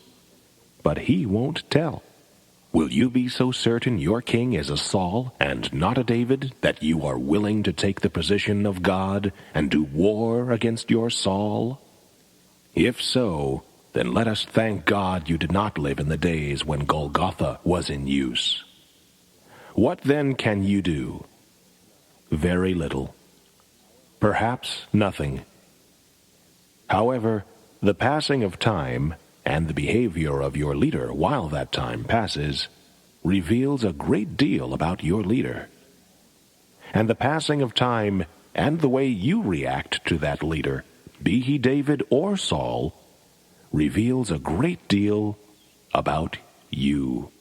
Speaker 1: but he won't tell. Will you be so certain your king is a Saul and not a David that you are willing to take the position of God and do war against your Saul? If so, then let us thank God you did not live in the days when Golgotha was in use. What then can you do? Very little. Perhaps nothing. However, the passing of time and the behavior of your leader while that time passes reveals a great deal about your leader. And the passing of time and the way you react to that leader, be he David or Saul, reveals a great deal about you.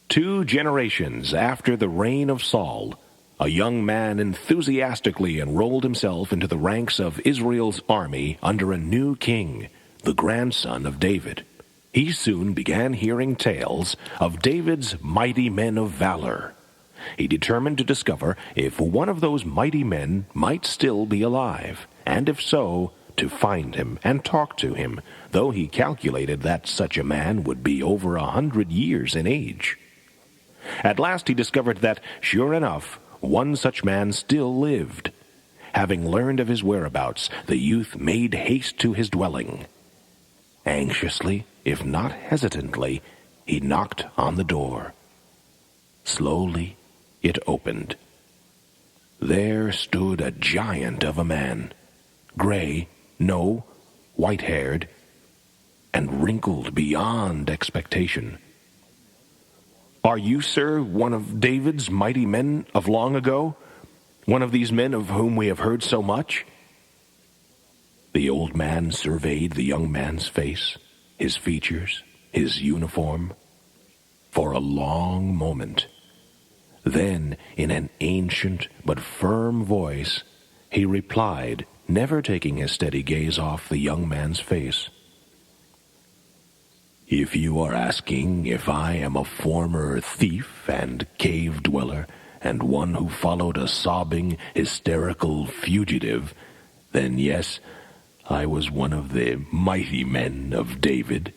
Speaker 1: Two generations after the reign of Saul, a young man enthusiastically enrolled himself into the ranks of Israel's army under a new king, the grandson of David. He soon began hearing tales of David's mighty men of valor. He determined to discover if one of those mighty men might still be alive, and if so, to find him and talk to him, though he calculated that such a man would be over 100 years in age. At last he discovered that, sure enough, one such man still lived. Having learned of his whereabouts, the youth made haste to his dwelling. Anxiously, if not hesitantly, he knocked on the door. Slowly, it opened. There stood a giant of a man, gray, no, white-haired, and wrinkled beyond expectation. "Are you, sir, one of David's mighty men of long ago? One of these men of whom we have heard so much?" The old man surveyed the young man's face, his features, his uniform, for a long moment. Then, in an ancient but firm voice, he replied, never taking his steady gaze off the young man's face. "If you are asking if I am a former thief and cave dweller, and one who followed a sobbing, hysterical fugitive, then yes, I was one of the mighty men of David."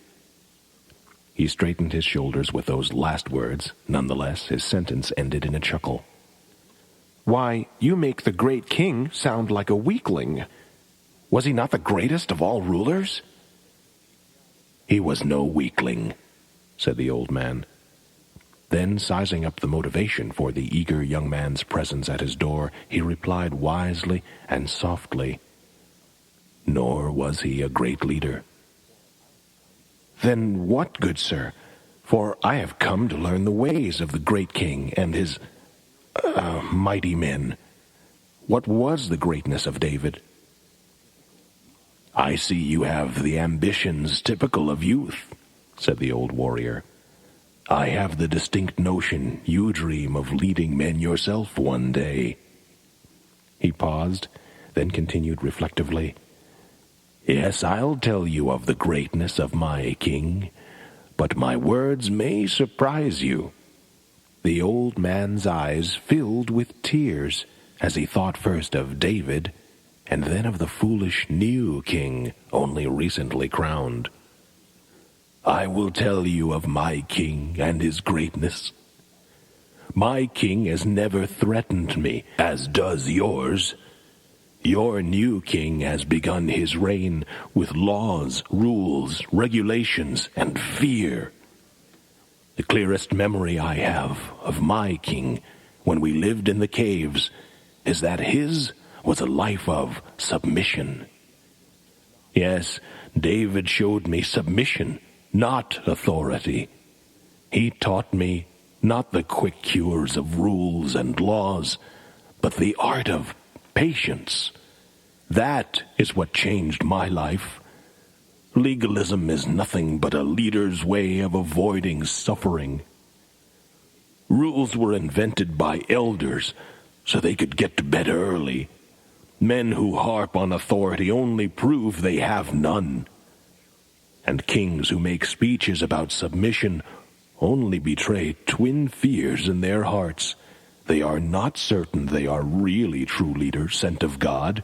Speaker 1: He straightened his shoulders with those last words. Nonetheless, his sentence ended in a chuckle. "Why, you make the great king sound like a weakling. Was he not the greatest of all rulers?" "He was no weakling," said the old man. Then, sizing up the motivation for the eager young man's presence at his door, he replied wisely and softly, "Nor was he a great leader." "Then what, good sir? For I have come to learn the ways of the great king and his mighty men. What was the greatness of David?" "I see you have the ambitions typical of youth," said the old warrior. "I have the distinct notion you dream of leading men yourself one day." He paused, then continued reflectively, "Yes, I'll tell you of the greatness of my king, but my words may surprise you." The old man's eyes filled with tears as he thought first of David and then of the foolish new king only recently crowned. "I will tell you of my king and his greatness. My king has never threatened me, as does yours. Your new king has begun his reign with laws, rules, regulations, and fear. The clearest memory I have of my king when we lived in the caves is that his was a life of submission. Yes, David showed me submission, not authority. He taught me not the quick cures of rules and laws, but the art of patience. That is what changed my life. Legalism is nothing but a leader's way of avoiding suffering. Rules were invented by elders so they could get to bed early. Men who harp on authority only prove they have none. And kings who make speeches about submission only betray twin fears in their hearts. They are not certain they are really true leaders sent of God,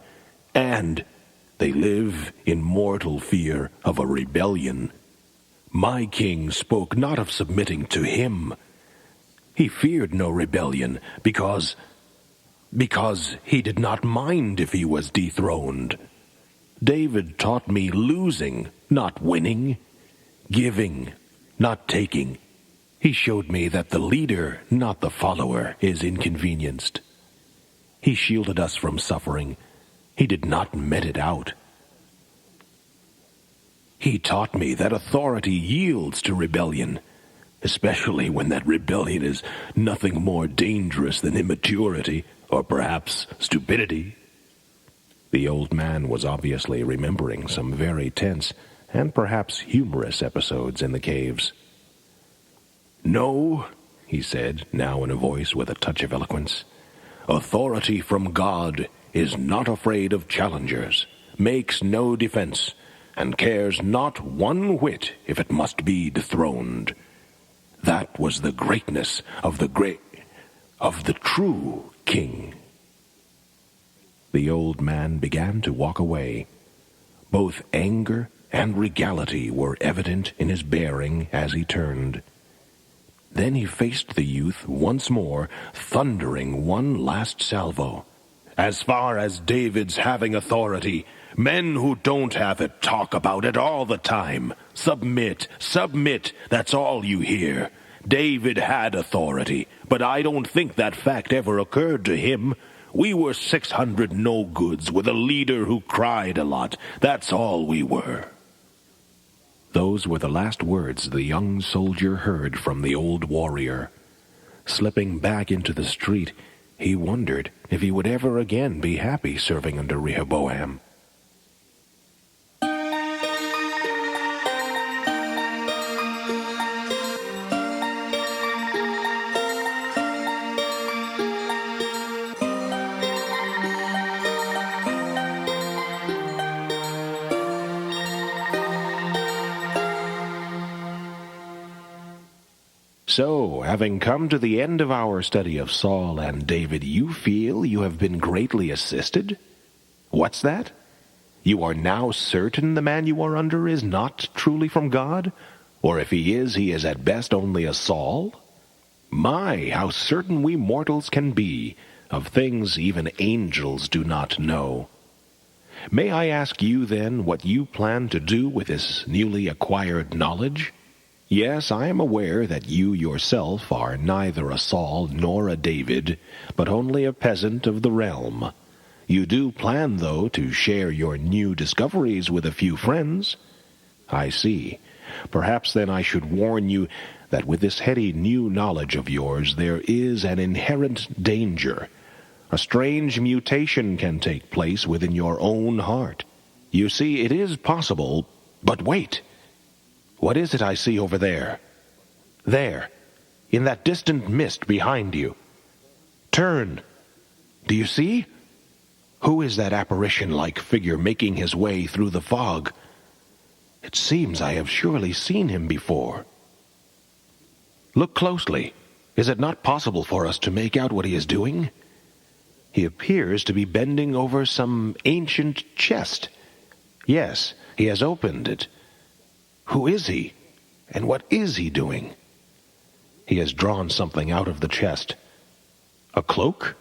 Speaker 1: and they live in mortal fear of a rebellion. My king spoke not of submitting to him. He feared no rebellion because he did not mind if he was dethroned. David taught me losing, not winning, giving, not taking. He showed me that the leader, not the follower, is inconvenienced. He shielded us from suffering. He did not met it out. He taught me that authority yields to rebellion, especially when that rebellion is nothing more dangerous than immaturity, or perhaps stupidity. The old man was obviously remembering some very tense and perhaps humorous episodes in the caves. "No," he said, now in a voice with a touch of eloquence, Authority from God is not afraid of challengers, makes no defense, and cares not one whit if it must be dethroned. That was the greatness of the true king. The old man began to walk away. Both anger and regality were evident in his bearing as he turned. Then he faced the youth once more, thundering one last salvo. As far as David's having authority, men who don't have it talk about it all the time. Submit, submit, that's all you hear. David had authority, but I don't think that fact ever occurred to him. We were 600 no-goods with a leader who cried a lot. That's all we were. Those were the last words the young soldier heard from the old warrior. Slipping back into the street, he wondered if he would ever again be happy serving under Rehoboam. So, having come to the end of our study of Saul and David, you feel you have been greatly assisted? What's that? You are now certain the man you are under is not truly from God? Or if he is at best only a Saul? My, how certain we mortals can be of things even angels do not know. May I ask you, then, what you plan to do with this newly acquired knowledge? Yes, I am aware that you yourself are neither a Saul nor a David, but only a peasant of the realm. You do plan, though, to share your new discoveries with a few friends. I see. Perhaps then I should warn you that with this heady new knowledge of yours there is an inherent danger. A strange mutation can take place within your own heart. You see, it is possible, but wait! What is it I see over there? There, in that distant mist behind you. Turn. Do you see? Who is that apparition-like figure making his way through the fog? It seems I have surely seen him before. Look closely. Is it not possible for us to make out what he is doing? He appears to be bending over some ancient chest. Yes, he has opened it. Who is he? And what is he doing? He has drawn something out of the chest. A cloak?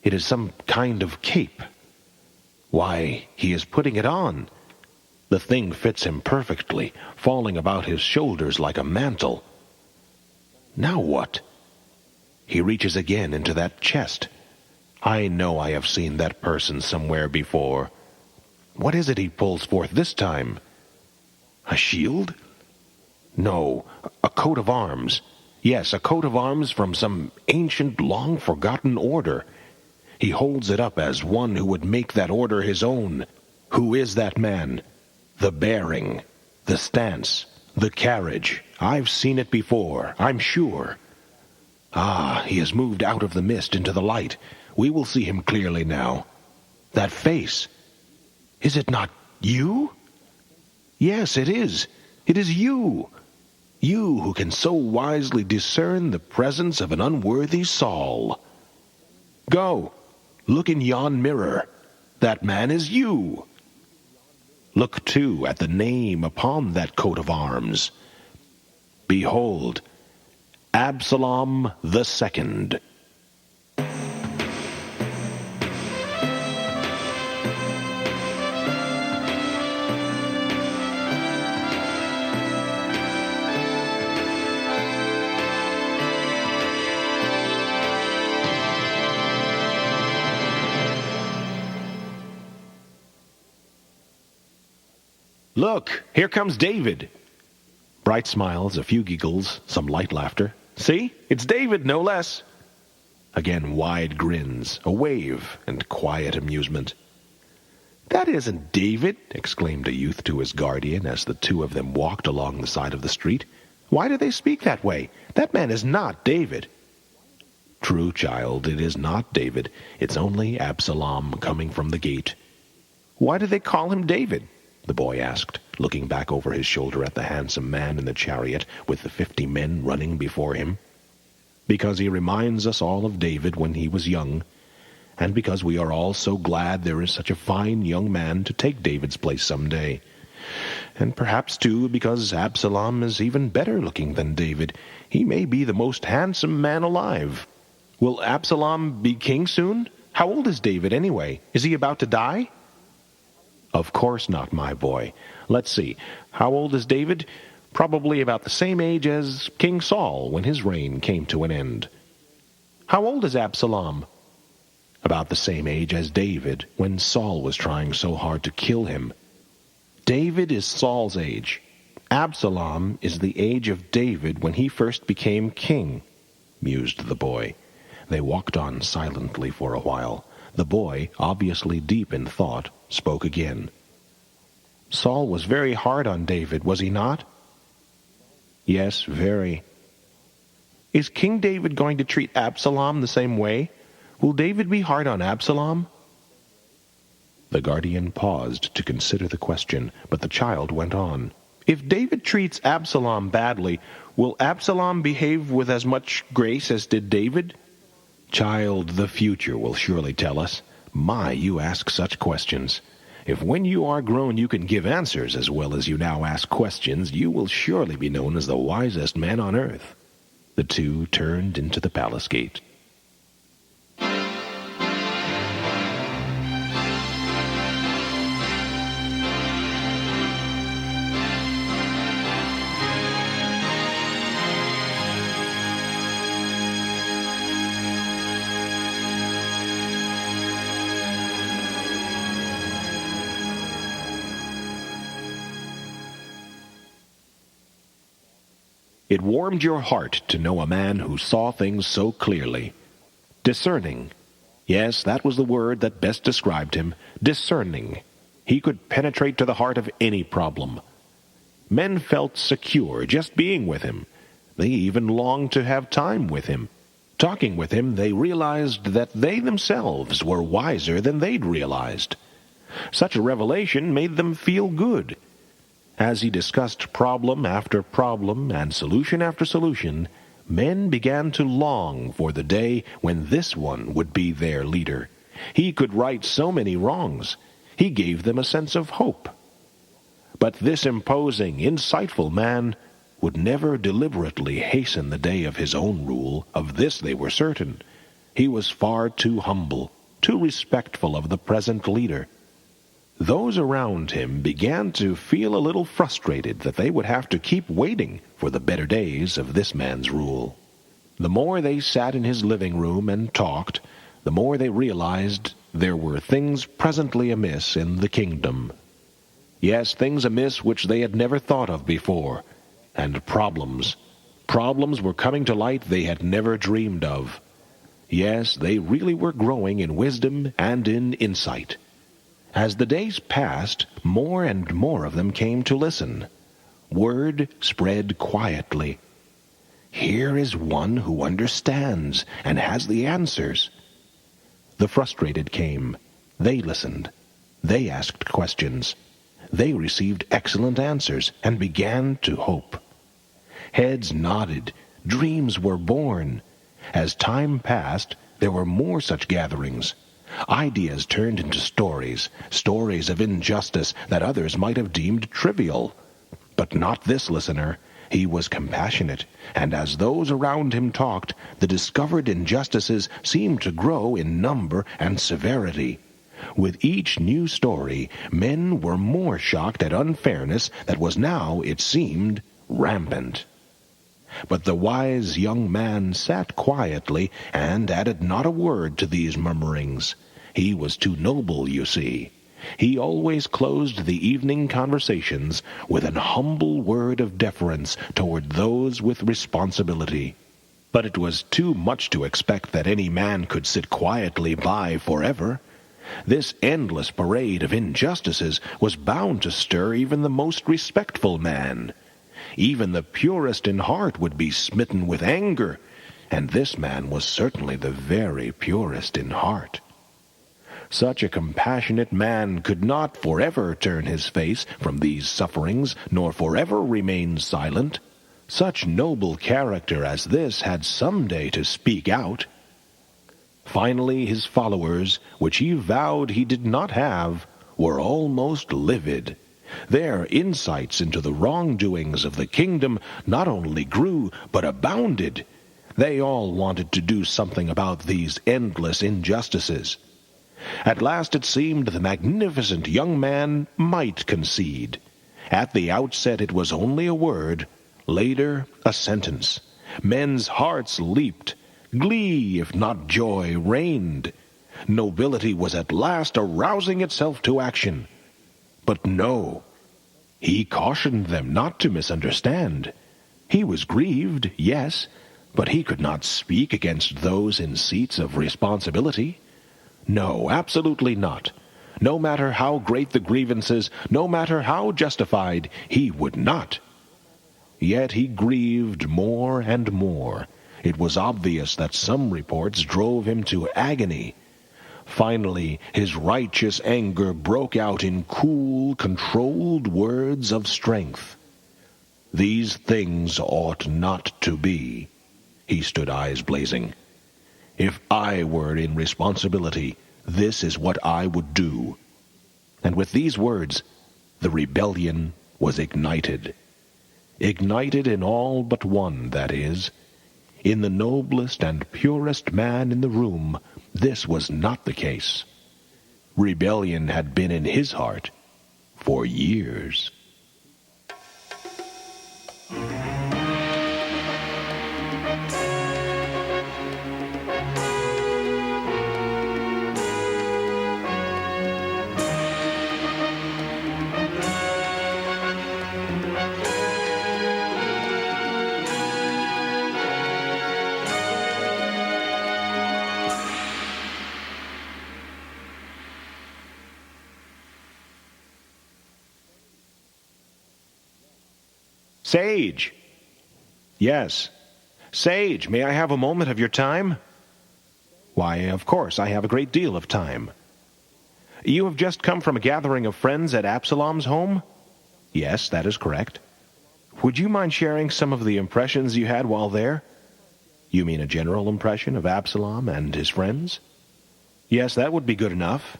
Speaker 1: It is some kind of cape. Why, he is putting it on. The thing fits him perfectly, falling about his shoulders like a mantle. Now what? He reaches again into that chest. I know I have seen that person somewhere before. What is it he pulls forth this time? A shield? No, a coat of arms. Yes, a coat of arms from some ancient, long-forgotten order. He holds it up as one who would make that order his own. Who is that man? The bearing, the stance, the carriage. I've seen it before, I'm sure. Ah, he has moved out of the mist into the light. We will see him clearly now. That face. Is it not you? Yes, it is. It is you. You who can so wisely discern the presence of an unworthy Saul. Go, look in yon mirror. That man is you. Look, too, at the name upon that coat of arms. Behold, Absalom the Second. Look, here comes David. Bright smiles, a few giggles, some light laughter. See, it's David, no less. Again wide grins, a wave, and quiet amusement. That isn't David, exclaimed a youth to his guardian as the two of them walked along the side of the street. Why do they speak that way? That man is not David. True, child, it is not David. It's only Absalom coming from the gate. Why do they call him David? The boy asked, looking back over his shoulder at the handsome man in the chariot with the 50 men running before him. Because he reminds us all of David when he was young, and because we are all so glad there is such a fine young man to take David's place someday. And perhaps, too, because Absalom is even better looking than David. He may be the most handsome man alive. Will Absalom be king soon? How old is David, anyway? Is he about to die? Of course not, my boy. Let's see. How old is David? Probably about the same age as King Saul when his reign came to an end. How old is Absalom? About the same age as David when Saul was trying so hard to kill him. David is Saul's age. Absalom is the age of David when he first became king, mused the boy. They walked on silently for a while. The boy, obviously deep in thought, spoke again. Saul was very hard on David, was he not? Yes, very. Is King David going to treat Absalom the same way? Will David be hard on Absalom? The guardian paused to consider the question, but the child went on. If David treats Absalom badly, will Absalom behave with as much grace as did David? Child, the future will surely tell us. My, you ask such questions. If when you are grown you can give answers as well as you now ask questions, you will surely be known as the wisest man on earth. The two turned into the palace gate. It warmed your heart to know a man who saw things so clearly. Discerning. Yes, that was the word that best described him. Discerning. He could penetrate to the heart of any problem. Men felt secure just being with him. They even longed to have time with him. Talking with him, they realized that they themselves were wiser than they'd realized. Such a revelation made them feel good. As he discussed problem after problem and solution after solution, men began to long for the day when this one would be their leader. He could right so many wrongs. He gave them a sense of hope. But this imposing, insightful man would never deliberately hasten the day of his own rule. Of this they were certain. He was far too humble, too respectful of the present leader. Those around him began to feel a little frustrated that they would have to keep waiting for the better days of this man's rule. The more they sat in his living room and talked, the more they realized there were things presently amiss in the kingdom. Yes, things amiss which they had never thought of before, and problems. Problems were coming to light they had never dreamed of. Yes, they really were growing in wisdom and in insight. As the days passed, more and more of them came to listen. Word spread quietly. Here is one who understands and has the answers. The frustrated came. They listened. They asked questions. They received excellent answers and began to hope. Heads nodded. Dreams were born. As time passed, there were more such gatherings. Ideas turned into stories, stories of injustice that others might have deemed trivial. But not this listener. He was compassionate, and as those around him talked, the discovered injustices seemed to grow in number and severity. With each new story, men were more shocked at unfairness that was now, it seemed, rampant. But the wise young man sat quietly and added not a word to these murmurings. He was too noble, you see. He always closed the evening conversations with an humble word of deference toward those with responsibility. But it was too much to expect that any man could sit quietly by forever. This endless parade of injustices was bound to stir even the most respectful man. Even the purest in heart would be smitten with anger, and this man was certainly the very purest in heart. Such a compassionate man could not forever turn his face from these sufferings, nor forever remain silent. Such noble character as this had some day to speak out. Finally, his followers, which he vowed he did not have, were almost livid. Their insights into the wrongdoings of the kingdom not only grew, but abounded. They all wanted to do something about these endless injustices. At last it seemed the magnificent young man might concede. At the outset it was only a word, later a sentence. Men's hearts leaped. Glee, if not joy, reigned. Nobility was at last arousing itself to action. But no, he cautioned them not to misunderstand. He was grieved, yes, but he could not speak against those in seats of responsibility. No, absolutely not. No matter how great the grievances, no matter how justified, he would not. Yet he grieved more and more. It was obvious that some reports drove him to agony. Finally, his righteous anger broke out in cool, controlled words of strength. These things ought not to be. He stood eyes blazing. If I were in responsibility, this is what I would do. And with these words, the rebellion was ignited. Ignited in all but one, that is. In the noblest and purest man in the room, this was not the case. Rebellion had been in his heart for years. Sage! Yes. Sage, may I have a moment of your time? Why, of course, I have a great deal of time. You have just come from a gathering of friends at Absalom's home? Yes, that is correct. Would you mind sharing some of the impressions you had while there? You mean a general impression of Absalom and his friends? Yes, that would be good enough.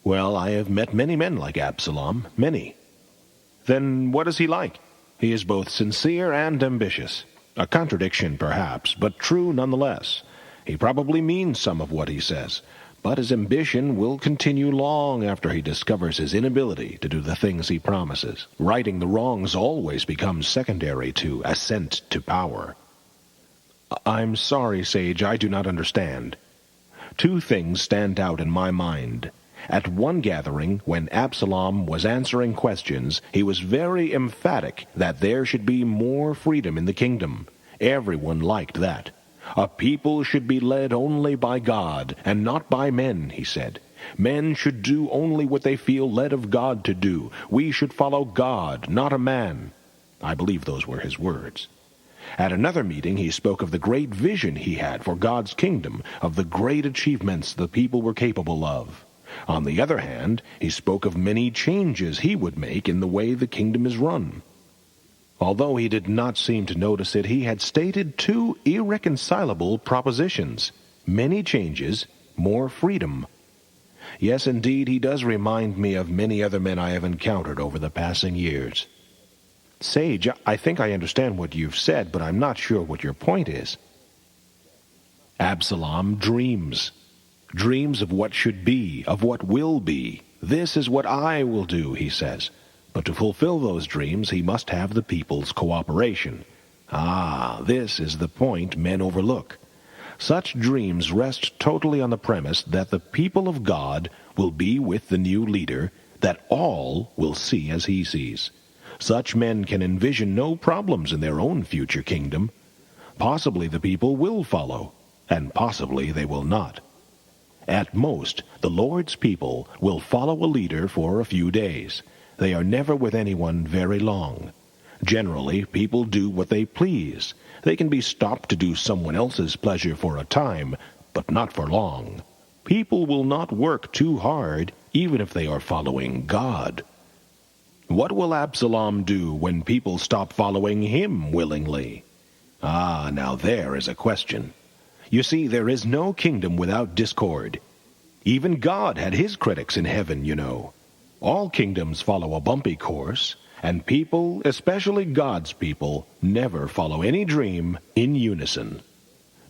Speaker 1: Well, I have met many men like Absalom, many. Then what is he like? He is both sincere and ambitious. A contradiction, perhaps, but true nonetheless. He probably means some of what he says, but his ambition will continue long after he discovers his inability to do the things he promises. Righting the wrongs always becomes secondary to ascent to power. I'm sorry, Sage, I do not understand. Two things stand out in my mind. At one gathering, when Absalom was answering questions, he was very emphatic that there should be more freedom in the kingdom. Everyone liked that. A people should be led only by God, and not by men, he said. Men should do only what they feel led of God to do. We should follow God, not a man. I believe those were his words. At another meeting, he spoke of the great vision he had for God's kingdom, of the great achievements the people were capable of. On the other hand, he spoke of many changes he would make in the way the kingdom is run. Although he did not seem to notice it, he had stated two irreconcilable propositions. Many changes, more freedom. Yes, indeed, he does remind me of many other men I have encountered over the passing years. Sage, I think I understand what you've said, but I'm not sure what your point is. Absalom dreams. Dreams of what should be, of what will be. This is what I will do, he says. But to fulfill those dreams, he must have the people's cooperation. This is the point men overlook. Such dreams rest totally on the premise that the people of God will be with the new leader, that all will see as he sees. Such men can envision no problems in their own future kingdom. Possibly the people will follow, and possibly they will not. At most, the Lord's people will follow a leader for a few days. They are never with anyone very long. Generally, people do what they please. They can be stopped to do someone else's pleasure for a time, but not for long. People will not work too hard, even if they are following God. What will Absalom do when people stop following him willingly? Ah, now there is a question. You see, there is no kingdom without discord. Even God had his critics in heaven, you know. All kingdoms follow a bumpy course, and people, especially God's people, never follow any dream in unison.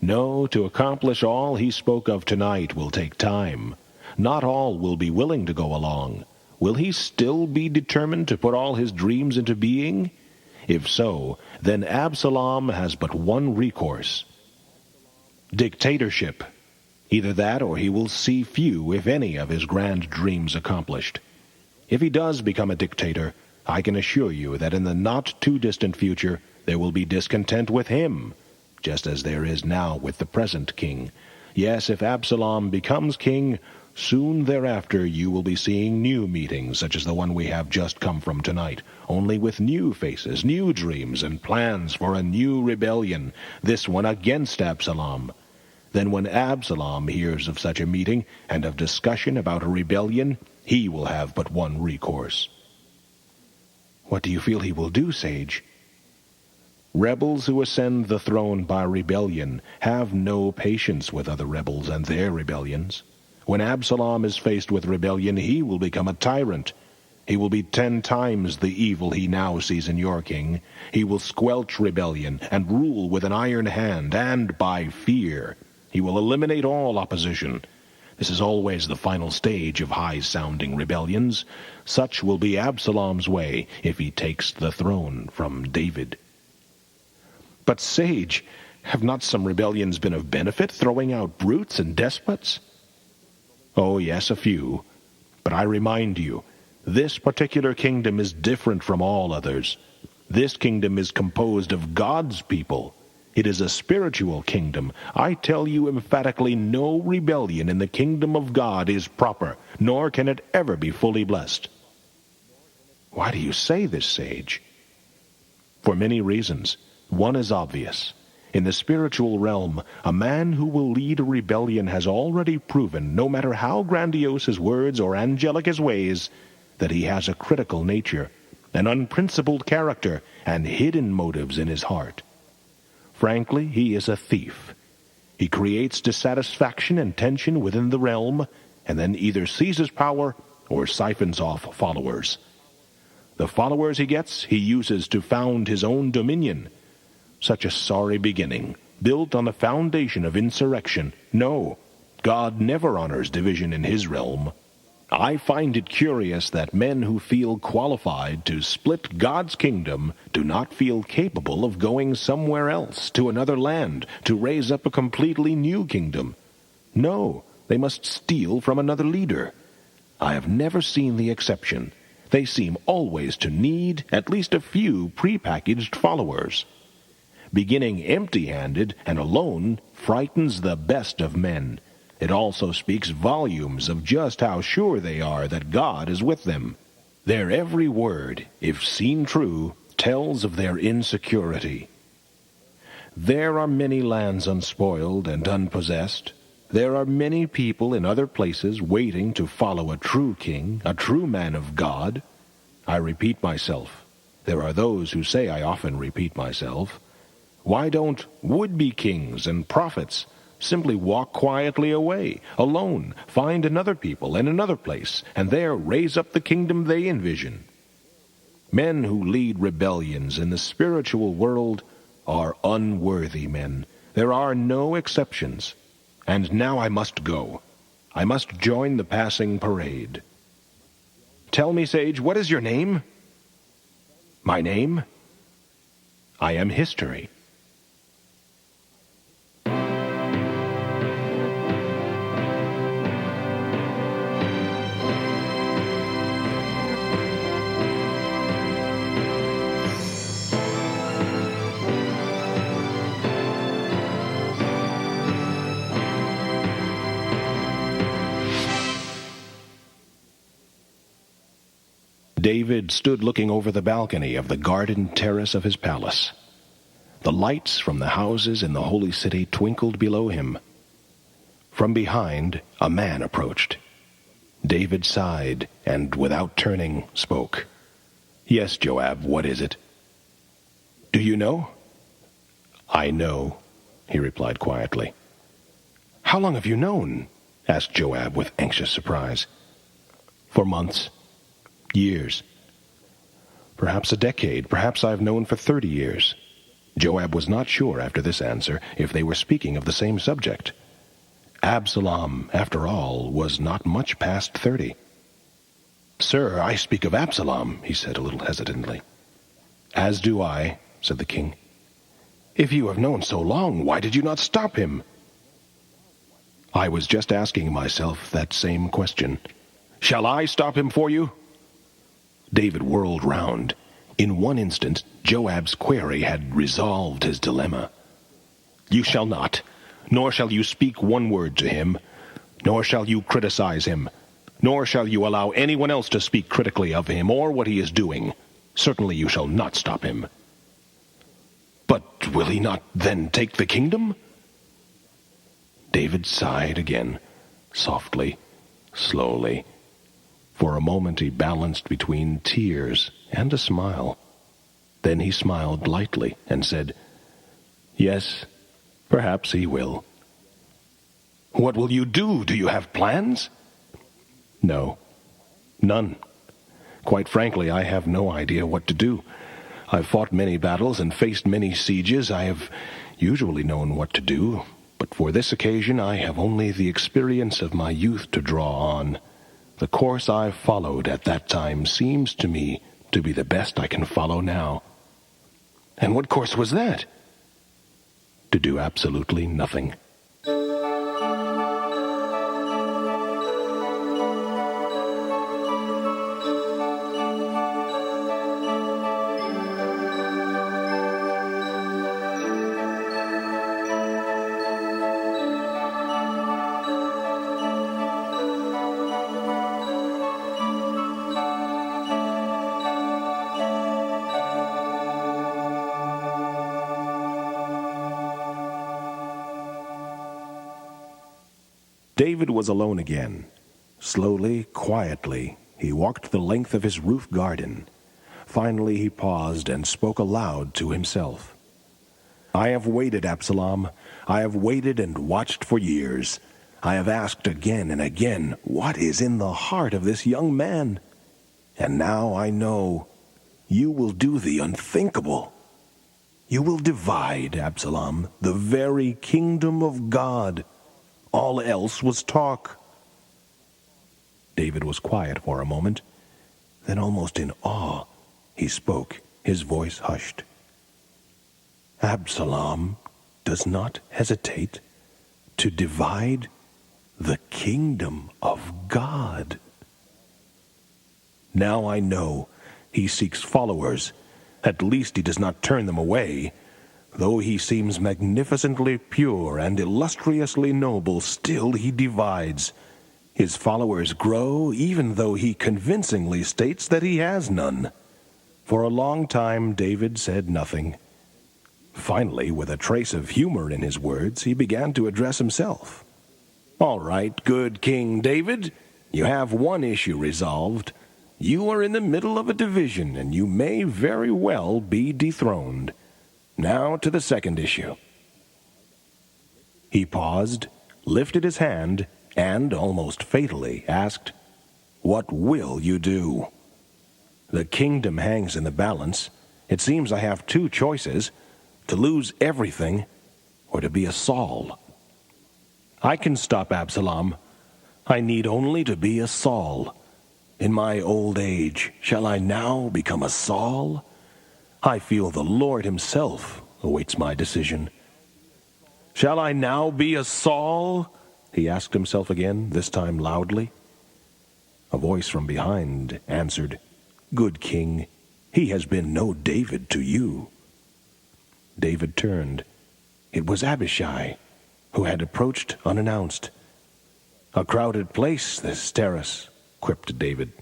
Speaker 1: No, to accomplish all he spoke of tonight will take time. Not all will be willing to go along. Will he still be determined to put all his dreams into being? If so, then Absalom has but one recourse: dictatorship. Either that or he will see few, if any, of his grand dreams accomplished. If he does become a dictator, I can assure you that in the not-too-distant future there will be discontent with him, just as there is now with the present king. Yes, if Absalom becomes king, soon thereafter you will be seeing new meetings, such as the one we have just come from tonight, only with new faces, new dreams, and plans for a new rebellion, this one against Absalom. Then when Absalom hears of such a meeting, and of discussion about a rebellion, he will have but one recourse. What do you feel he will do, Sage? Rebels who ascend the throne by rebellion have no patience with other rebels and their rebellions. When Absalom is faced with rebellion, he will become a tyrant. He will be 10 times the evil he now sees in your king. He will squelch rebellion and rule with an iron hand and by fear. He will eliminate all opposition. This is always the final stage of high-sounding rebellions. Such will be Absalom's way if he takes the throne from David. But, Sage, have not some rebellions been of benefit, throwing out brutes and despots? Oh, yes, a few. But I remind you, this particular kingdom is different from all others. This kingdom is composed of God's people. It is a spiritual kingdom. I tell you emphatically, no rebellion in the kingdom of God is proper, nor can it ever be fully blessed. Why do you say this, Sage? For many reasons. One is obvious. In the spiritual realm, a man who will lead a rebellion has already proven, no matter how grandiose his words or angelic his ways, that he has a critical nature, an unprincipled character, and hidden motives in his heart. Frankly, he is a thief. He creates dissatisfaction and tension within the realm, and then either seizes power or siphons off followers. The followers he gets, he uses to found his own dominion. Such a sorry beginning, built on the foundation of insurrection. No, God never honors division in his realm. I find it curious that men who feel qualified to split God's kingdom do not feel capable of going somewhere else, to another land, to raise up a completely new kingdom. No, they must steal from another leader. I have never seen the exception. They seem always to need at least a few prepackaged followers. Beginning empty-handed and alone frightens the best of men. It also speaks volumes of just how sure they are that God is with them. Their every word, if seen true, tells of their insecurity. There are many lands unspoiled and unpossessed. There are many people in other places waiting to follow a true king, a true man of God. I repeat myself. There are those who say I often repeat myself. Why don't would-be kings and prophets simply walk quietly away, alone, find another people in another place, and there raise up the kingdom they envision? Men who lead rebellions in the spiritual world are unworthy men. There are no exceptions. And now I must go. I must join the passing parade. Tell me, Sage, what is your name? My name? I am history. David stood looking over the balcony of the garden terrace of his palace. The lights from the houses in the holy city twinkled below him. From behind, a man approached. David sighed and, without turning, spoke. "Yes, Joab, what is it?" "Do you know?" "I know," he replied quietly. "How long have you known?" asked Joab with anxious surprise. "For months. Years. Perhaps a decade. Perhaps I've known for 30 years. Joab was not sure after this answer if they were speaking of the same subject. Absalom, after all, was not much past 30. "Sir, I speak of Absalom," he said a little hesitantly. "As do I," said the king. "If you have known so long, why did you not stop him?" "I was just asking myself that same question. Shall I stop him for you?" David whirled round. In one instant, Joab's query had resolved his dilemma. "You shall not, nor shall you speak one word to him, nor shall you criticize him, nor shall you allow anyone else to speak critically of him or what he is doing. Certainly you shall not stop him." "But will he not then take the kingdom?" David sighed again, softly, slowly. For a moment he balanced between tears and a smile. Then he smiled lightly and said, "Yes, perhaps he will." "What will you do? Do you have plans?" "No, none. Quite frankly, I have no idea what to do. I've fought many battles and faced many sieges. I have usually known what to do, but for this occasion I have only the experience of my youth to draw on. The course I followed at that time seems to me to be the best I can follow now." "And what course was that?" "To do absolutely nothing." David was alone again. Slowly, quietly, he walked the length of his roof garden. Finally he paused and spoke aloud to himself. "I have waited, Absalom. I have waited and watched for years. I have asked again and again, what is in the heart of this young man? And now I know. You will do the unthinkable. You will divide, Absalom, the very kingdom of God. All else was talk." David was quiet for a moment. Then, almost in awe, he spoke, his voice hushed. "Absalom does not hesitate to divide the kingdom of God. Now I know he seeks followers. At least he does not turn them away. Though he seems magnificently pure and illustriously noble, still he divides. His followers grow, even though he convincingly states that he has none." For a long time David said nothing. Finally, with a trace of humor in his words, he began to address himself. "All right, good King David, you have one issue resolved. You are in the middle of a division, and you may very well be dethroned. Now to the second issue." He paused, lifted his hand, and, almost fatally, asked, "What will you do? The kingdom hangs in the balance. It seems I have two choices, to lose everything or to be a Saul. I can stop Absalom. I need only to be a Saul. In my old age, shall I now become a Saul? I feel the Lord himself awaits my decision. Shall I now be a Saul?" he asked himself again, this time loudly. A voice from behind answered, "Good king, he has been no David to you." David turned. It was Abishai, who had approached unannounced. "A crowded place, this terrace," quipped David.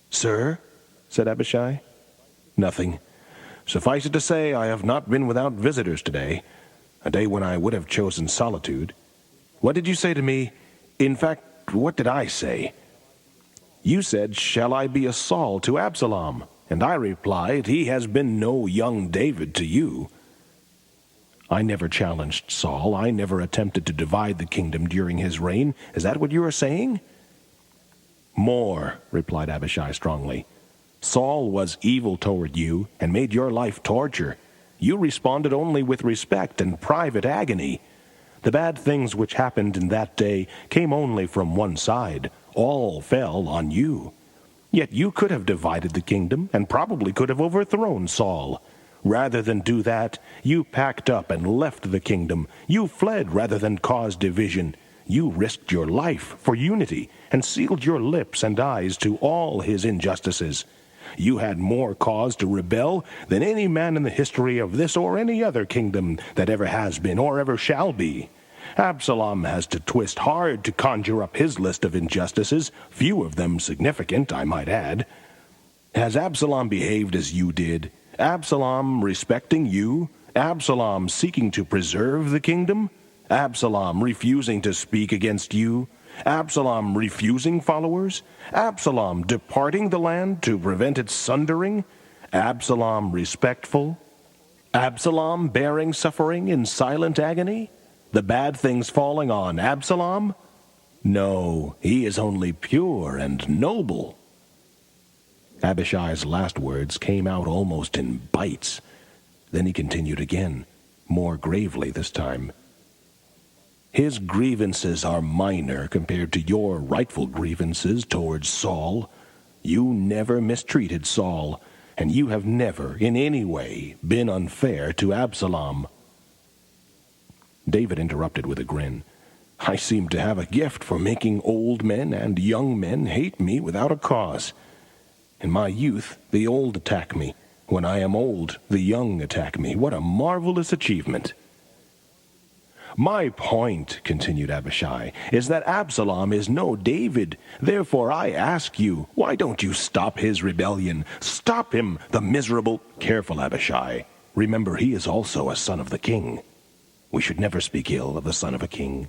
Speaker 1: "Sir," said Abishai. "Nothing. Suffice it to say, I have not been without visitors today, a day when I would have chosen solitude. What did you say to me? In fact, what did I say? You said, 'Shall I be a Saul to Absalom?' And I replied, 'He has been no young David to you.' I never challenged Saul. I never attempted to divide the kingdom during his reign. Is that what you are saying?" "More," replied Abishai strongly. "Saul was evil toward you and made your life torture. You responded only with respect and private agony. The bad things which happened in that day came only from one side. All fell on you. Yet you could have divided the kingdom and probably could have overthrown Saul. Rather than do that, you packed up and left the kingdom. You fled rather than cause division. You risked your life for unity and sealed your lips and eyes to all his injustices. You had more cause to rebel than any man in the history of this or any other kingdom that ever has been or ever shall be. Absalom has to twist hard to conjure up his list of injustices, few of them significant, I might add. Has Absalom behaved as you did? Absalom respecting you? Absalom seeking to preserve the kingdom? Absalom refusing to speak against you? Absalom refusing followers? Absalom departing the land to prevent its sundering? Absalom respectful? Absalom bearing suffering in silent agony? The bad things falling on Absalom? No, he is only pure and noble." Abishai's last words came out almost in bites. Then he continued again, more gravely this time. "His grievances are minor compared to your rightful grievances towards Saul. You never mistreated Saul, and you have never, in any way, been unfair to Absalom." David interrupted with a grin. "I seem to have a gift for making old men and young men hate me without a cause. In my youth, the old attack me. When I am old, the young attack me. What a marvelous achievement!" "My point," continued Abishai, "is that Absalom is no David. Therefore I ask you, why don't you stop his rebellion? Stop him, the miserable—" "Careful, Abishai. Remember, he is also a son of the king. We should never speak ill of the son of a king."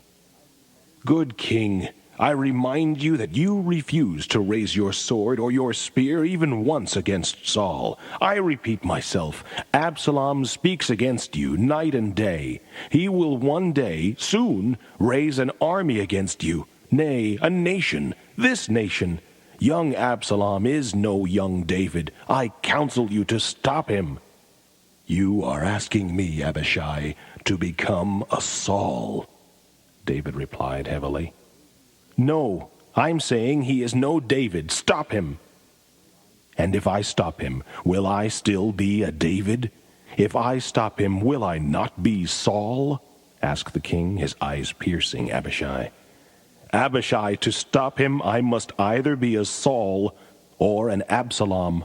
Speaker 1: "Good king, I remind you that you refused to raise your sword or your spear even once against Saul. I repeat myself, Absalom speaks against you night and day. He will one day, soon, raise an army against you, nay, a nation, this nation. Young Absalom is no young David. I counsel you to stop him." "You are asking me, Abishai, to become a Saul," David replied heavily. "No, I'm saying he is no David. Stop him." "And if I stop him, will I still be a David? If I stop him, will I not be Saul?" asked the king, his eyes piercing Abishai. "Abishai, to stop him, I must either be a Saul or an Absalom."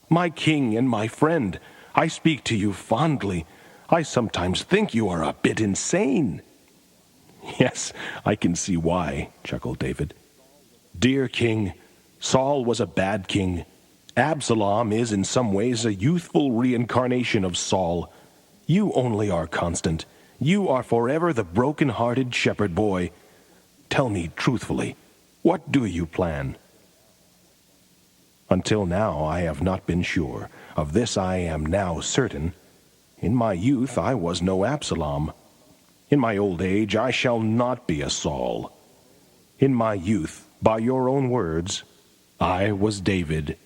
Speaker 1: "My king and my friend, I speak to you fondly. I sometimes think you are a bit insane." "Yes, I can see why," chuckled David. "Dear king, Saul was a bad king. Absalom is in some ways a youthful reincarnation of Saul. You only are constant. You are forever the broken-hearted shepherd boy. Tell me truthfully, what do you plan?" "Until now I have not been sure. Of this I am now certain. In my youth I was no Absalom. In my old age I shall not be a Saul. In my youth, by your own words, I was David.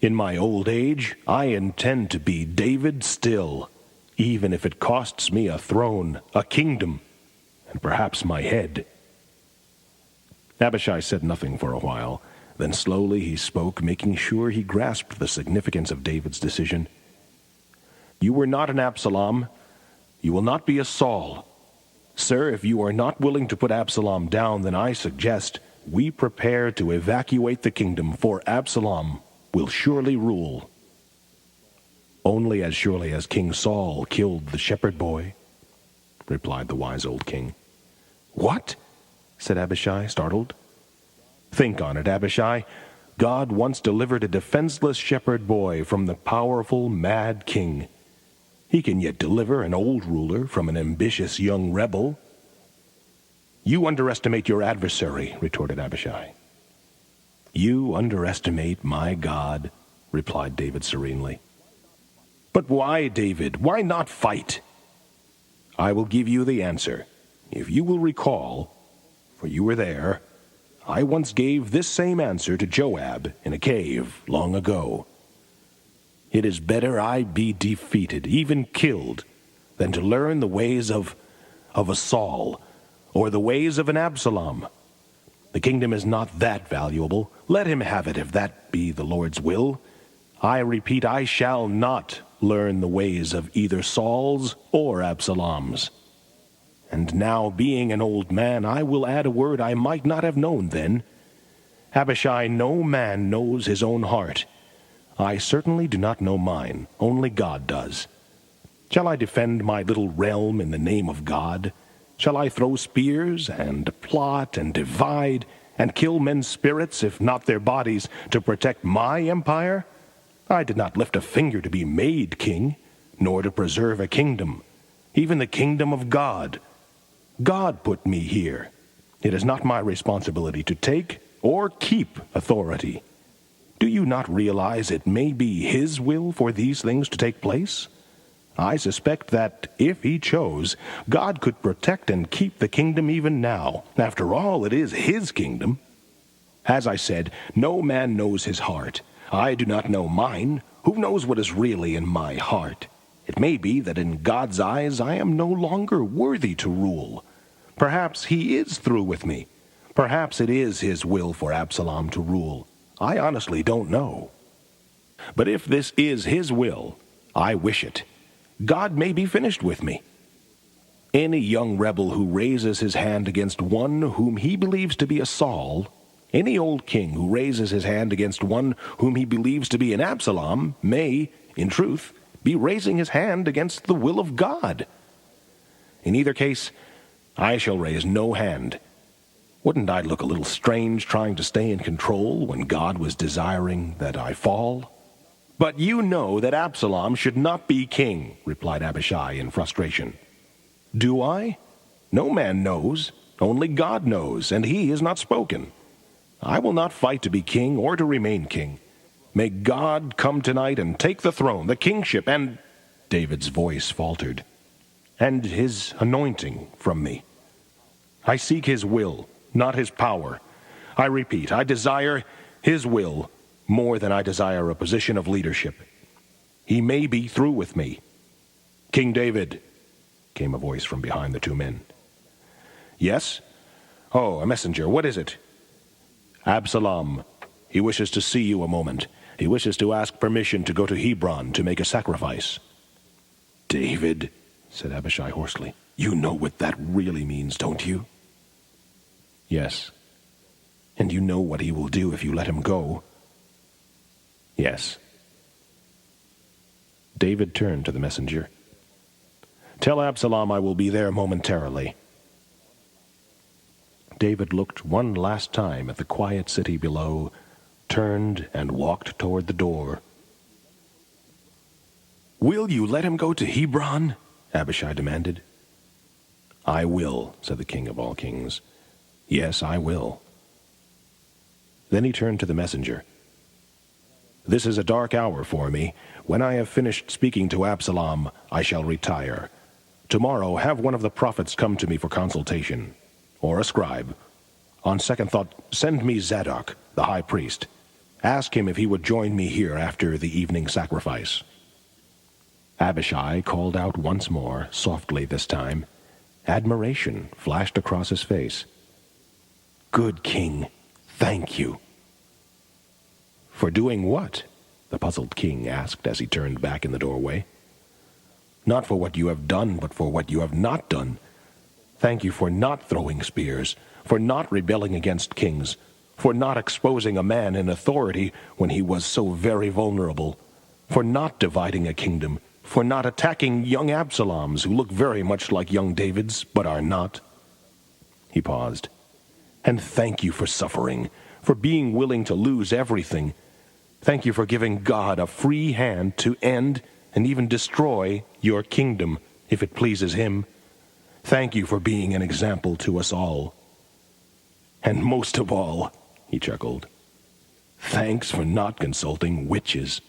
Speaker 1: In my old age I intend to be David still, even if it costs me a throne, a kingdom, and perhaps my head." Abishai said nothing for a while. Then slowly he spoke, making sure he grasped the significance of David's decision. "You were not an Absalom. You will not be a Saul. Sir, if you are not willing to put Absalom down, then I suggest we prepare to evacuate the kingdom, for Absalom will surely rule." "Only as surely as King Saul killed the shepherd boy," replied the wise old king. "What?" said Abishai, startled. "Think on it, Abishai. God once delivered a defenseless shepherd boy from the powerful, mad king. He can yet deliver an old ruler from an ambitious young rebel. You underestimate your adversary, retorted Abishai. You underestimate my God, replied David serenely. But why, David? Why not fight? I will give you the answer. If you will recall, for you were there, I once gave this same answer to Joab in a cave long ago. It is better I be defeated, even killed, than to learn the ways of a Saul or the ways of an Absalom. The kingdom is not that valuable. Let him have it if that be the Lord's will. I repeat, I shall not learn the ways of either Saul's or Absalom's. And now, being an old man, I will add a word I might not have known then. Abishai, no man knows his own heart. I certainly do not know mine. Only God does. Shall I defend my little realm in the name of God? Shall I throw spears and plot and divide and kill men's spirits, if not their bodies, to protect my empire? I did not lift a finger to be made king, nor to preserve a kingdom, even the kingdom of God. God put me here. It is not my responsibility to take or keep authority. Do you not realize it may be His will for these things to take place? I suspect that, if He chose, God could protect and keep the kingdom even now. After all, it is His kingdom. As I said, no man knows his heart. I do not know mine. Who knows what is really in my heart? It may be that in God's eyes I am no longer worthy to rule. Perhaps He is through with me. Perhaps it is His will for Absalom to rule. I honestly don't know. But if this is His will, I wish it. God may be finished with me. Any young rebel who raises his hand against one whom he believes to be a Saul, any old king who raises his hand against one whom he believes to be an Absalom, may, in truth, be raising his hand against the will of God. In either case, I shall raise no hand. Wouldn't I look a little strange trying to stay in control when God was desiring that I fall? But you know that Absalom should not be king, replied Abishai in frustration. Do I? No man knows. Only God knows, and He has not spoken. I will not fight to be king or to remain king. May God come tonight and take the throne, the kingship, and... David's voice faltered. And His anointing from me. I seek His will, not His power. I repeat, I desire His will more than I desire a position of leadership. He may be through with me. King David, came a voice from behind the two men. Yes? Oh, a messenger. What is it? Absalom. He wishes to see you a moment. He wishes to ask permission to go to Hebron to make a sacrifice. David, said Abishai hoarsely, you know what that really means, don't you? Yes. And you know what he will do if you let him go? Yes. David turned to the messenger. Tell Absalom I will be there momentarily. David looked one last time at the quiet city below, turned and walked toward the door. Will you let him go to Hebron? Abishai demanded. I will, said the king of all kings. Yes, I will. Then he turned to the messenger. This is a dark hour for me. When I have finished speaking to Absalom, I shall retire. Tomorrow have one of the prophets come to me for consultation, or a scribe. On second thought, send me Zadok, the high priest. Ask him if he would join me here after the evening sacrifice. Abishai called out once more, softly this time. Admiration flashed across his face. Good king, thank you. For doing what? The puzzled king asked as he turned back in the doorway. Not for what you have done, but for what you have not done. Thank you for not throwing spears, for not rebelling against kings, for not exposing a man in authority when he was so very vulnerable, for not dividing a kingdom, for not attacking young Absaloms who look very much like young Davids, but are not. He paused. And thank you for suffering, for being willing to lose everything. Thank you for giving God a free hand to end and even destroy your kingdom, if it pleases him. Thank you for being an example to us all. And most of all, he chuckled, thanks for not consulting witches.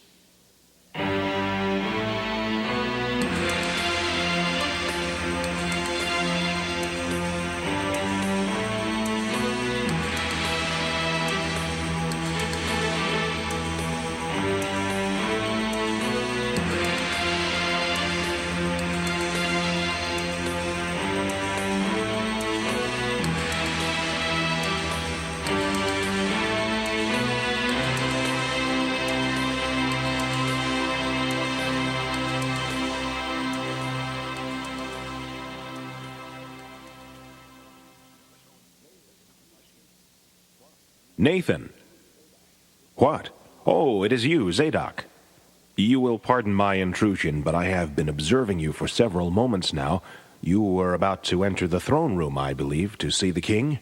Speaker 2: Nathan! What? Oh, it is you, Zadok. You will pardon my intrusion, but I have been observing you for several moments now. You were about to enter the throne room, I believe, to see the king?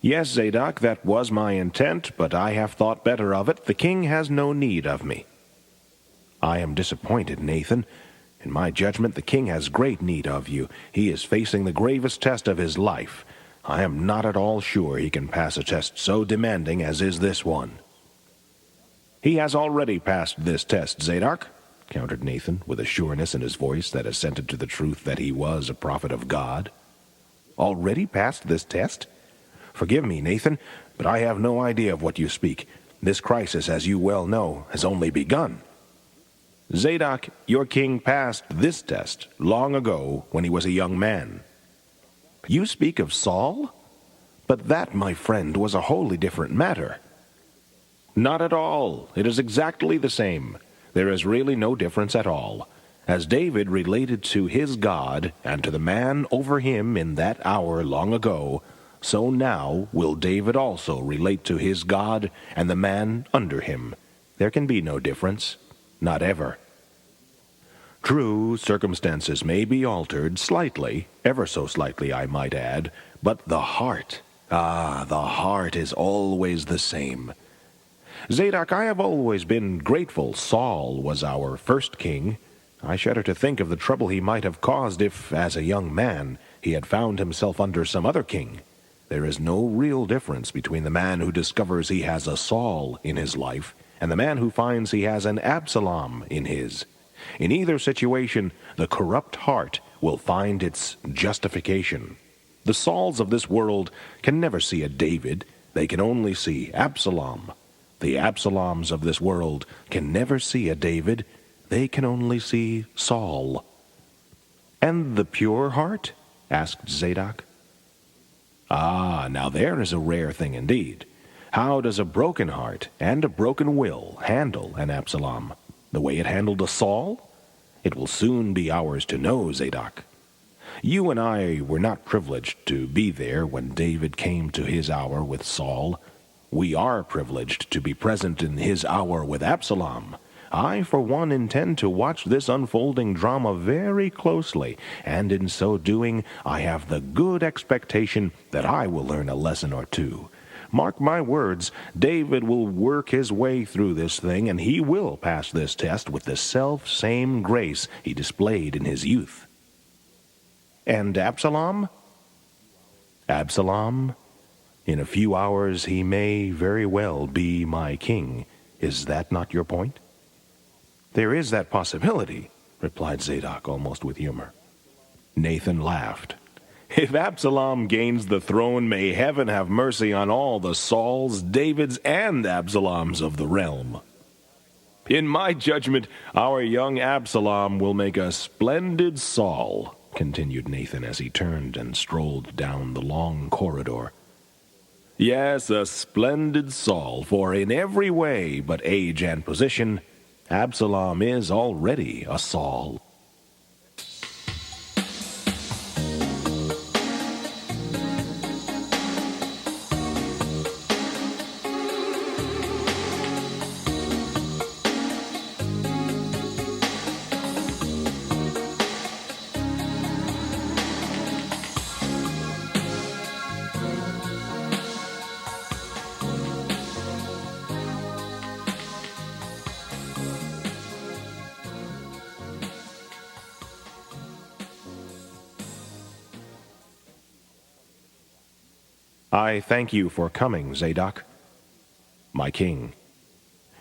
Speaker 2: Yes, Zadok, that was my intent, but I have thought better of it. The king has no need of me. I am disappointed, Nathan. In my judgment, the king has great need of you. He is facing the gravest test of his life. I am not at all sure he can pass a test so demanding as is this one. He has already passed this test, Zadok, countered Nathan, with a sureness in his voice that assented to the truth that he was a prophet of God. Already passed this test? Forgive me, Nathan, but I have no idea of what you speak. This crisis, as you well know, has only begun. Zadok, your king passed this test long ago when he was a young man. You speak of Saul? But that, my friend, was a wholly different matter. Not at all. It is exactly the same. There is really no difference at all. As David related to his God and to the man over him in that hour long ago, so now will David also relate to his God and the man under him. There can be no difference. Not ever. True, circumstances may be altered slightly, ever so slightly I might add, but the heart, the heart is always the same. Zadok, I have always been grateful Saul was our first king. I shudder to think of the trouble he might have caused if, as a young man, he had found himself under some other king. There is no real difference between the man who discovers he has a Saul in his life and the man who finds he has an Absalom in his. In either situation, the corrupt heart will find its justification. The Sauls of this world can never see a David. They can only see Absalom. The Absaloms of this world can never see a David. They can only see Saul. And the pure heart? Asked Zadok. Now there is a rare thing indeed. How does a broken heart and a broken will handle an Absalom? The way it handled a Saul? It will soon be ours to know, Zadok. You and I were not privileged to be there when David came to his hour with Saul. We are privileged to be present in his hour with Absalom. I, for one, intend to watch this unfolding drama very closely, and in so doing, I have the good expectation that I will learn a lesson or two. Mark my words, David will work his way through this thing, and he will pass this test with the self-same grace he displayed in his youth. And Absalom? Absalom? In a few hours he may very well be my king. Is that not your point? There is that possibility, replied Zadok almost with humor. Nathan laughed. If Absalom gains the throne, may heaven have mercy on all the Sauls, Davids, and Absaloms of the realm. In my judgment, our young Absalom will make a splendid Saul, continued Nathan as he turned and strolled down the long corridor. Yes, a splendid Saul, for in every way but age and position, Absalom is already a Saul. I thank you for coming, Zadok. My king,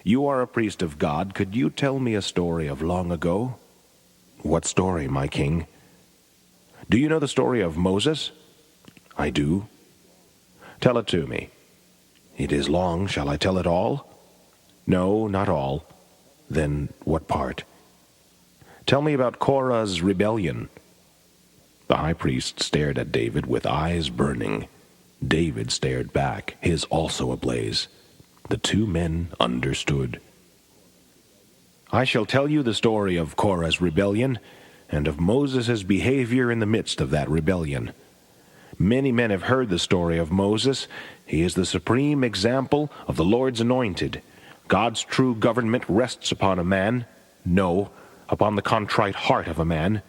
Speaker 2: you are a priest of God. Could you tell me a story of long ago? What story, my king? Do you know the story of Moses? I do. Tell it to me. It is long. Shall I tell it all? No, not all. Then what part? Tell me about Korra's rebellion. The high priest stared at David with eyes burning. David stared back, his also ablaze. The two men understood. I shall tell you the story of Korra's rebellion, and of Moses' behavior in the midst of that rebellion. Many men have heard the story of Moses. He is the supreme example of the Lord's anointed. God's true government rests upon a man, no, upon the contrite heart of a man.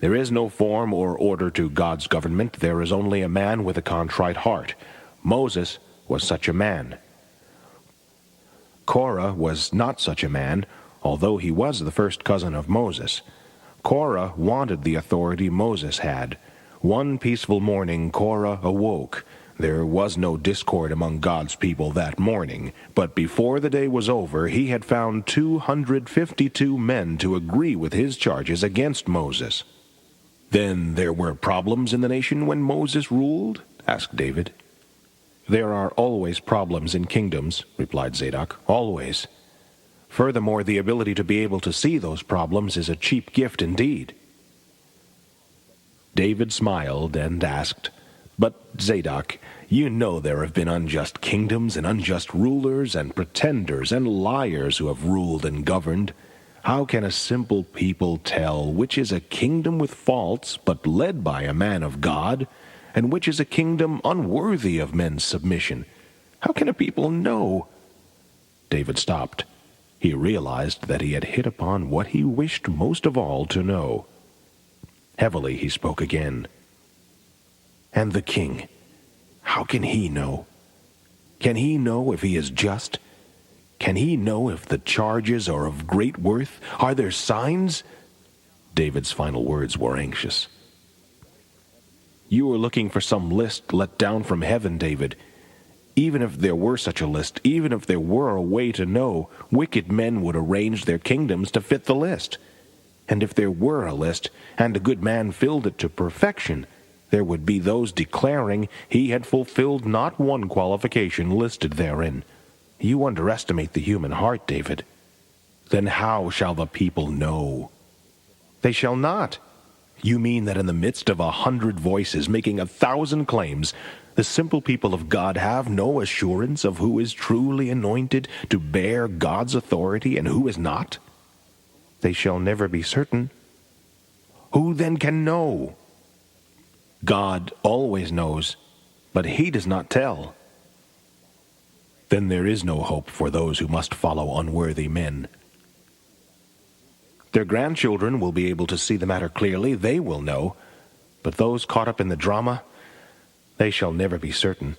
Speaker 2: There is no form or order to God's government. There is only a man with a contrite heart. Moses was such a man. Korra was not such a man, although he was the first cousin of Moses. Korra wanted the authority Moses had. One peaceful morning, Korra awoke. There was no discord among God's people that morning, but before the day was over, he had found 252 men to agree with his charges against Moses. Then there were problems in the nation when Moses ruled? Asked David. There are always problems in kingdoms, replied Zadok, always. Furthermore, the ability to be able to see those problems is a cheap gift indeed. David smiled and asked, But, Zadok, you know there have been unjust kingdoms and unjust rulers and pretenders and liars who have ruled and governed. How can a simple people tell which is a kingdom with faults but led by a man of God, and which is a kingdom unworthy of men's submission? How can a people know? David stopped. He realized that he had hit upon what he wished most of all to know. Heavily he spoke again. And the king, how can he know? Can he know if he is just? Can he know if the charges are of great worth? Are there signs? David's final words were anxious. You are looking for some list let down from heaven, David. Even if there were such a list, even if there were a way to know, wicked men would arrange their kingdoms to fit the list. And if there were a list, and a good man filled it to perfection, there would be those declaring he had fulfilled not one qualification listed therein. You underestimate the human heart, David. Then how shall the people know? They shall not. You mean that in the midst of 100 voices making 1,000 claims, the simple people of God have no assurance of who is truly anointed to bear God's authority and who is not? They shall never be certain. Who then can know? God always knows, but he does not tell. Then there is no hope for those who must follow unworthy men. Their grandchildren will be able to see the matter clearly, they will know, but those caught up in the drama, they shall never be certain.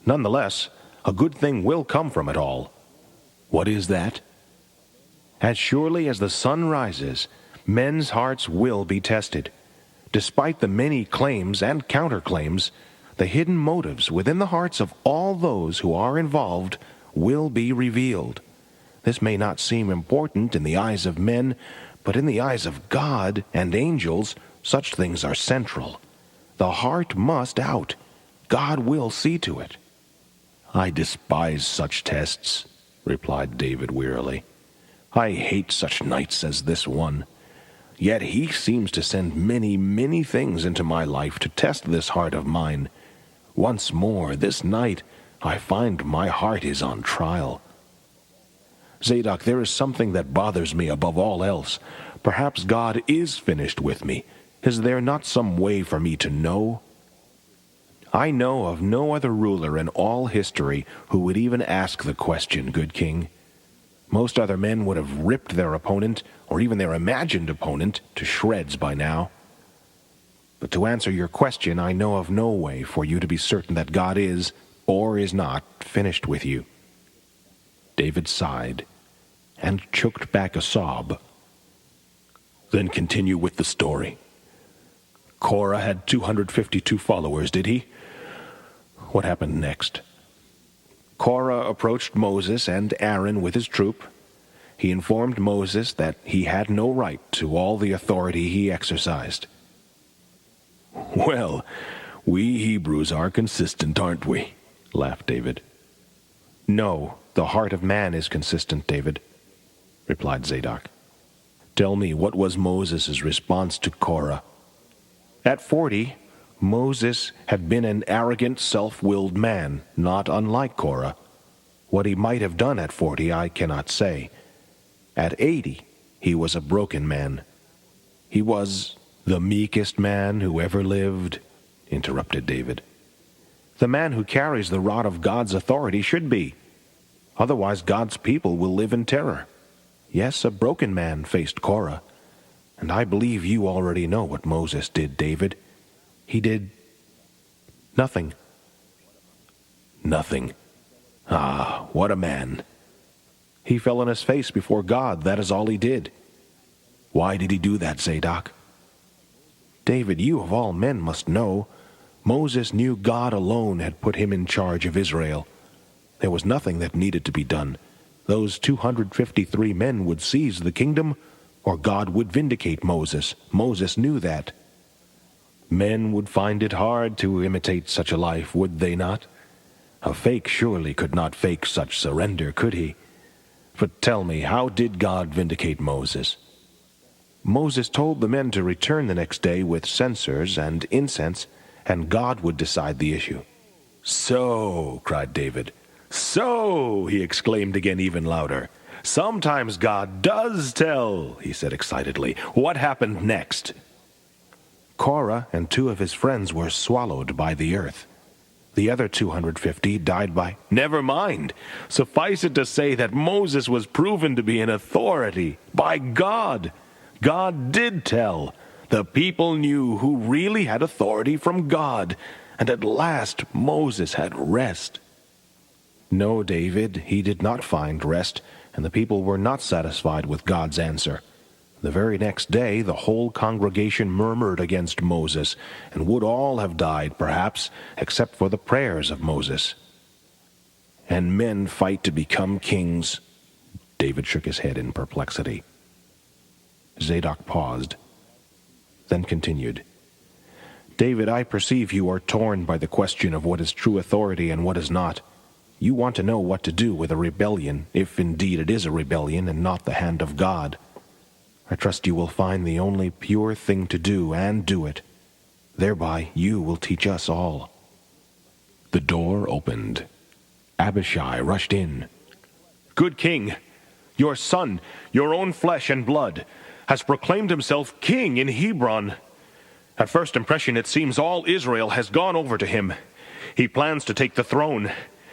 Speaker 2: Nonetheless, a good thing will come from it all. What is that? As surely as the sun rises, men's hearts will be tested. Despite the many claims and counterclaims, the hidden motives within the hearts of all those who are involved will be revealed. This may not seem important in the eyes of men, but in the eyes of God and angels, such things are central. The heart must out. God will see to it. I despise such tests, replied David wearily. I hate such nights as this one. Yet he seems to send many, many things into my life to test this heart of mine. Once more, this night, I find my heart is on trial. Zadok, there is something that bothers me above all else. Perhaps God is finished with me. Is there not some way for me to know? I know of no other ruler in all history who would even ask the question, good king. Most other men would have ripped their opponent, or even their imagined opponent, to shreds by now. But to answer your question, I know of no way for you to be certain that God is, or is not, finished with you. David sighed and choked back a sob. Then continue with the story. Korra had 252 followers, did he? what happened next? Korra approached Moses and Aaron with his troop. He informed Moses that he had no right to all the authority he exercised.
Speaker 1: "Well, we Hebrews are consistent, aren't we?" laughed David.
Speaker 2: "No, the heart of man is consistent, David," replied Zadok.
Speaker 1: "Tell me, what was Moses' response to Korra?"
Speaker 2: At 40, Moses had been an arrogant, self-willed man, not unlike Korra. What he might have done at 40, I cannot say. At 80, he was a broken man. He was
Speaker 1: "The meekest man who ever lived," interrupted David.
Speaker 2: the man who carries the rod of God's authority should be. Otherwise, God's people will live in terror. Yes, a broken man faced Korra. And I believe you already know what Moses did, David. He did nothing.
Speaker 1: Nothing. Ah, what a man.
Speaker 2: He fell on his face before God. That is all he did.
Speaker 1: Why did he do that, Zadok?
Speaker 2: David, you of all men must know, Moses knew God alone had put him in charge of Israel. There was nothing that needed to be done. Those 253 men would seize the kingdom, or God would vindicate Moses. Moses knew that. Men would find it hard to imitate such a life, would they not? A fake surely could not fake such surrender, could he? But tell me, how did God vindicate Moses? Moses told the men to return the next day with censers and incense, and God would decide the issue.
Speaker 1: "So," cried David. "So," he exclaimed again even louder.
Speaker 2: "Sometimes God does tell," he said excitedly. "What happened next?" Korra and 2 of his friends were swallowed by the earth. The other 250 died by... Never mind. Suffice it to say that Moses was proven to be an authority by God. God did tell. The people knew who really had authority from God. And at last Moses had rest. No, David, he did not find rest, and the people were not satisfied with God's answer. The very next day, the whole congregation murmured against Moses, and would all have died, perhaps, except for the prayers of Moses. And men fight to become kings. David shook his head in perplexity. Zadok paused, then continued. David, I perceive you are torn by the question of what is true authority and what is not. You want to know what to do with a rebellion, if indeed it is a rebellion and not the hand of God. I trust you will find the only pure thing to do, and do it. Thereby you will teach us all.
Speaker 1: The door opened. Abishai rushed in.
Speaker 2: "Good king, your son, your own flesh and blood, has proclaimed himself king in Hebron. At first impression, it seems all Israel has gone over to him. He plans to take the throne.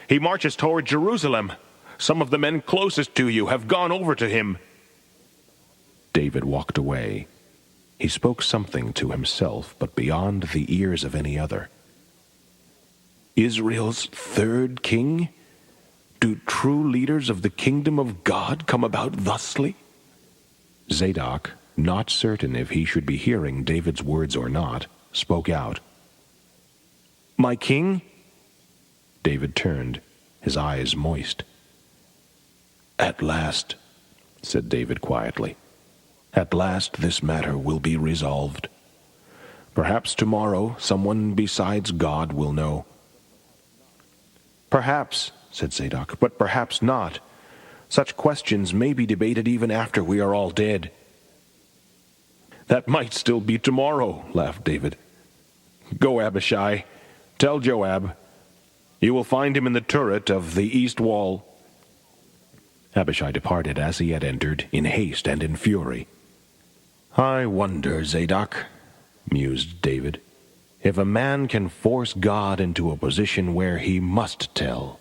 Speaker 2: He marches toward Jerusalem. Some of the men closest to you have gone over to him."
Speaker 1: David walked away. He spoke something to himself, but beyond the ears of any other. Israel's third king? Do true leaders of the kingdom of God come about thusly? Zadok, not certain if he should be hearing David's words or not, spoke out.
Speaker 2: "My king?"
Speaker 1: David turned, his eyes moist. "At last," said David quietly. "At last this matter will be resolved. Perhaps tomorrow someone besides God will know."
Speaker 2: "Perhaps," said Zadok, "but perhaps not. Such questions may be debated even after we are all dead." "That might still be tomorrow," laughed David. "Go, Abishai. Tell Joab. You will find him in the turret of the east wall."
Speaker 1: Abishai departed as he had entered, in haste and in fury.
Speaker 2: "I wonder, Zadok," mused David, "if a man can force God into a position where he must tell."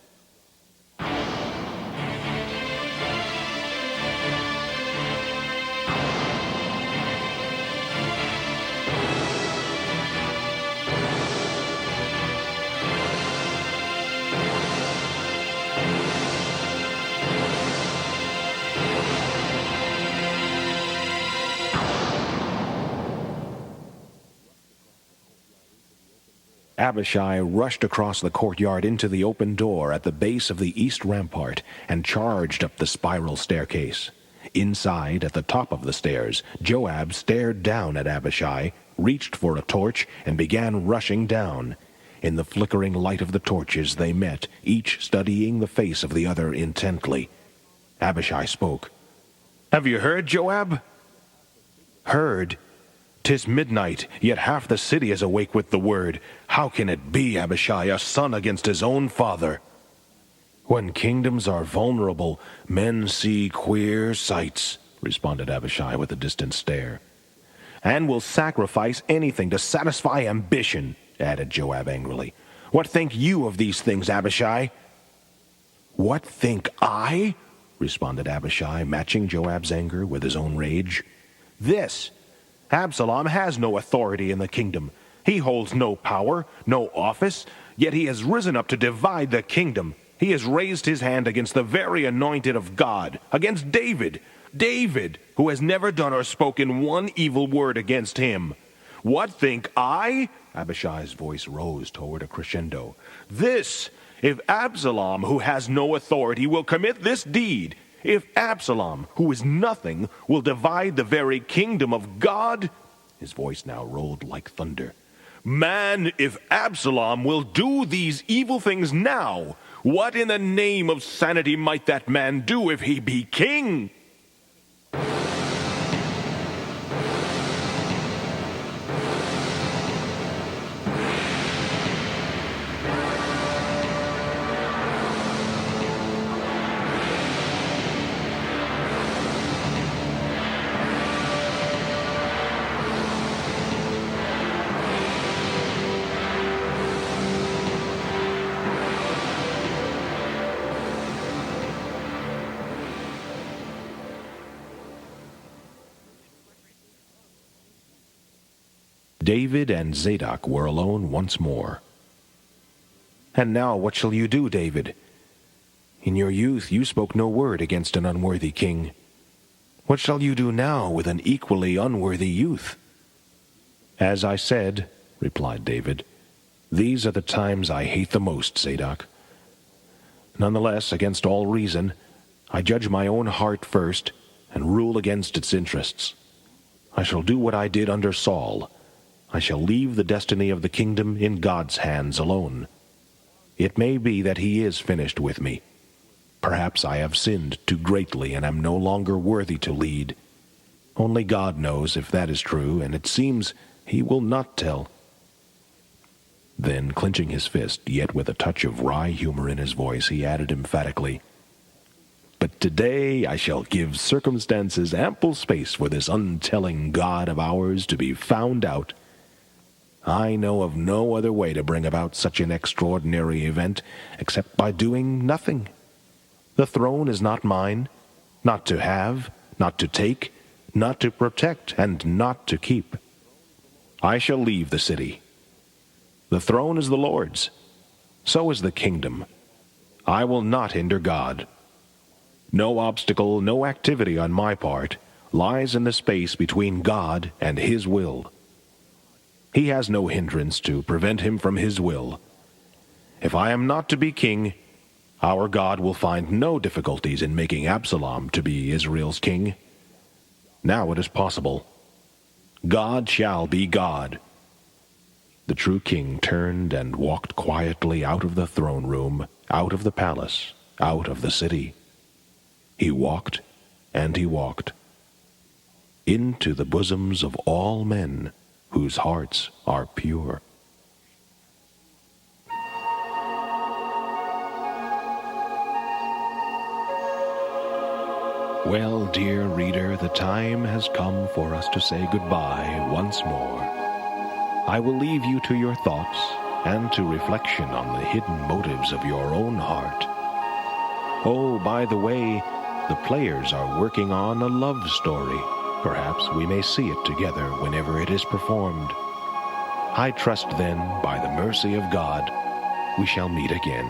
Speaker 2: Abishai rushed across the courtyard into the open door at the base of the east rampart and charged up the spiral staircase. Inside, at the top of the stairs, Joab stared down at Abishai, reached for a torch, and began rushing down. In the flickering light of the torches they met, each studying the face of the other intently. Abishai spoke. "Have you heard, Joab?" "Heard? 'Tis midnight, yet half the city is awake with the word. How can it be, Abishai, a son against his own father?" "When kingdoms are vulnerable, men see queer sights," responded Abishai with a distant stare. "And will sacrifice anything to satisfy ambition," added Joab angrily. "What think you of these things, Abishai?" "What think I?" responded Abishai, matching Joab's anger with his own rage. "This. Absalom has no authority in the kingdom. He holds no power, no office, yet he has risen up to divide the kingdom. He has raised his hand against the very anointed of God, against David, who has never done or spoken one evil word against him. What think I?" Abishai's voice rose toward a crescendo. "This, if Absalom, who has no authority, will commit this deed, if Absalom, who is nothing, will divide the very kingdom of God," his voice now rolled like thunder. "Man, if Absalom will do these evil things now, what in the name of sanity might that man do if he be king?" David and Zadok were alone once more. "And now what shall you do, David? In your youth you spoke no word against an unworthy king. What shall you do now with an equally unworthy youth?" "As I said," replied David, "these are the times I hate the most, Zadok. Nonetheless, against all reason, I judge my own heart first and rule against its interests. I shall do what I did under Saul. I shall leave the destiny of the kingdom in God's hands alone. It may be that he is finished with me. Perhaps I have sinned too greatly and am no longer worthy to lead. Only God knows if that is true, and it seems he will not tell." Then, clenching his fist, yet with a touch of wry humor in his voice, he added emphatically, "But today I shall give circumstances ample space for this untelling God of ours to be found out. I know of no other way to bring about such an extraordinary event except by doing nothing. The throne is not mine, not to have, not to take, not to protect, and not to keep. I shall leave the city. The throne is the Lord's. So is the kingdom. I will not hinder God. No obstacle, no activity on my part lies in the space between God and his will. He has no hindrance to prevent him from his will. If I am not to be king, our God will find no difficulties in making Absalom to be Israel's king. Now it is possible. God shall be God." The true king turned and walked quietly out of the throne room, out of the palace, out of the city. He walked, and he walked, into the bosoms of all men whose hearts are pure. Well, dear reader, the time has come for us to say goodbye once more. I will leave you to your thoughts and to reflection on the hidden motives of your own heart. Oh, by the way, the players are working on a love story. Perhaps we may see it together whenever it is performed. I trust then, by the mercy of God, we shall meet again.